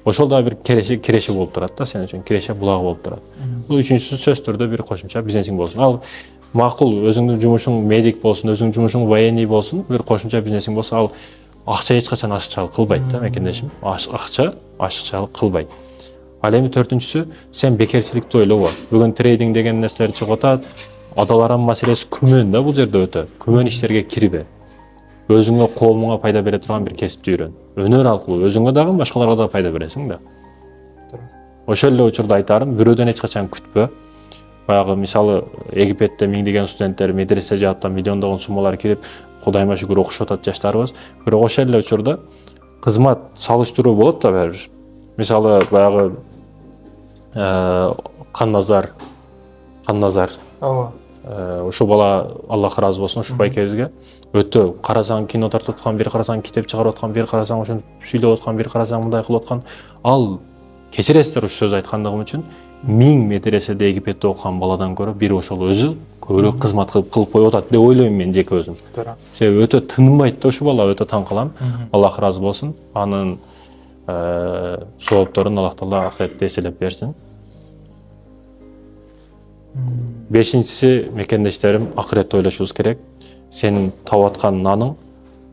ошол да бир киреши болуп турат да, сен үчүн киреше булагы болуп турат. Бул үчүнчүсү сөзсүз түрдө бир кошумча бизнесиң болсун. Ал макул өзүңдүн жумушуң медик болсун, өзүңдүн жумушуң военный болсун, бир кошумча бизнесиң болсо, ал акча эч качан ашыкчалык кылбайт да, мекендешим. Акча ашыкчалык кылбайт. Ал эми төртүнчүсү, сен бекерчиликти ойлобо. Бүгүн трейдинг деген нерселер чыгып атат. Адаларым маселеси күмөн да бул жерде өтө. Күмөн иштерге кирбе. Өзүңө, коомуңа пайда бере турган бир кесипти үйрөн. Өнөр аркылуу өзүңө дагы, башкаларга да пайда бересиң да. Ошол эле учурда айтарым, бирөөдөн эч качан күтпө. Баягы мисалы Египетте миңдеген студенттер медресе жааттан миллиондогон суммалар кирип, Кудайыма шүгүр окушуп атат жаштарыбыз. Бирок ошол эле учурда кызмат салыштыруу болот да баары бир. Мисалы баягы Канназар ооба, ошо бала Аллах ыраазы болсун, ушу байкебизге өтө карасаң кино тартып аткан, бир карасаң китеп чыгарып аткан, бир карасаң ошентип сүйлөп аткан, бир карасаң мындай кылып аткан. Ал кечиресиздер ушу сөз айткандыгым үчүн 1000 медреседе Египетте окуган баладан көрө бир ошол өзү көбүрөөк кызмат кылып коюп атат деп ойлойм мен жеке өзүм. Себеби өтө тынбайт да ушу бала, өтө таң калам. Аллах ыраазы болсун. Анын соопторун Аллах Таала ахиретте эселеп берсин. Бешинчиси, мекендештерим, акыретти ойлошубуз керек. Сенин таап аткан наның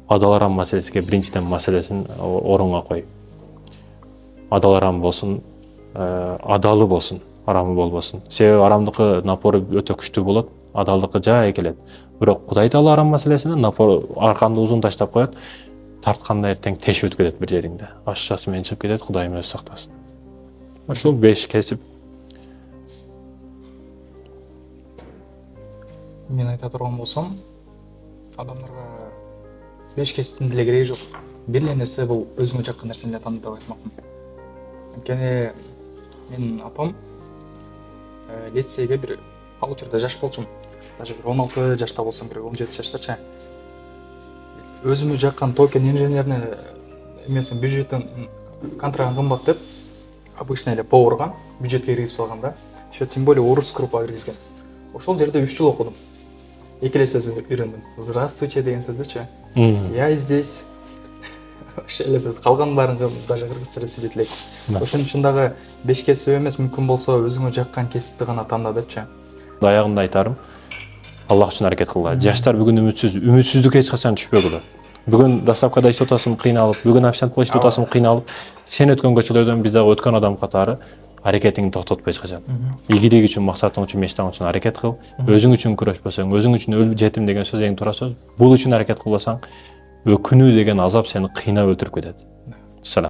адал арам маселесиге биринчиден маселесин орунга кой. Адал арам болсун, адалы болсун, арамы болбосун. Себеби арамдыкы напору өтө күчтүү болот, адалдыкы жай келет. Бирок Кудай Таала арам маселесине напор арканды узун таштап коет, тартканда эртең тешип өтүп кетет бир жериңде. Ашчасы менен чыгып кетет, Кудайым өзү сактасын. Ошол 5 кесип. Мен айта турган болсом, адамдарга 5 кесиптин деле кереги жок. Бир эле нерсе бул өзүңө жаккан нерсени эле тандап айтмакмын. Анткени менин апам лицейге бир ал учурда жаш болчумун. Даже бир 16 жашта болсом, бир 17 жаштачы. Өзүмө жаккан токен инженерный эмесин бюджеттен контрагын кымбат деп, обычно эле поварга бюджетке киргизип салган да. Еще тем более орус группага киргизген. Ошол жерде 3 жыл окудум. Эки эле сөз үйрөндүм. Здравствуйте деген сөздүчү. Я здесь. Ошол эле сөз. Калган баарын даже кыргызча эле сүйлөйт элек. Ошон үчүн дагы 5 кесип эмес, мүмкүн болсо өзүңө жаккан кесипти гана танда депчи. Аягында айтарым, Аллах үчүн аракет кылгыла. Жаштар бүгүн үмүтсүздүккө эч качан түшпөгүлө. Бүгүн доставкада иштеп атасың, кыйналып, бүгүн официант болуп иштеп атасың, кыйналып, сен өткөн көчөлөрдөн биз дагы өткөн адам катары аракетиңди токтотпой эч качан. Игилик үчүн, максатың үчүн, мечтаң үчүн аракет кыл. Өзүң үчүн күрөшпөсөң, өзүң үчүн өлүп жетим деген сөз эң туура сөз. Бул үчүн аракет кылбасаң, өкүнүү деген азап сени кыйнап өлтүрүп кетет.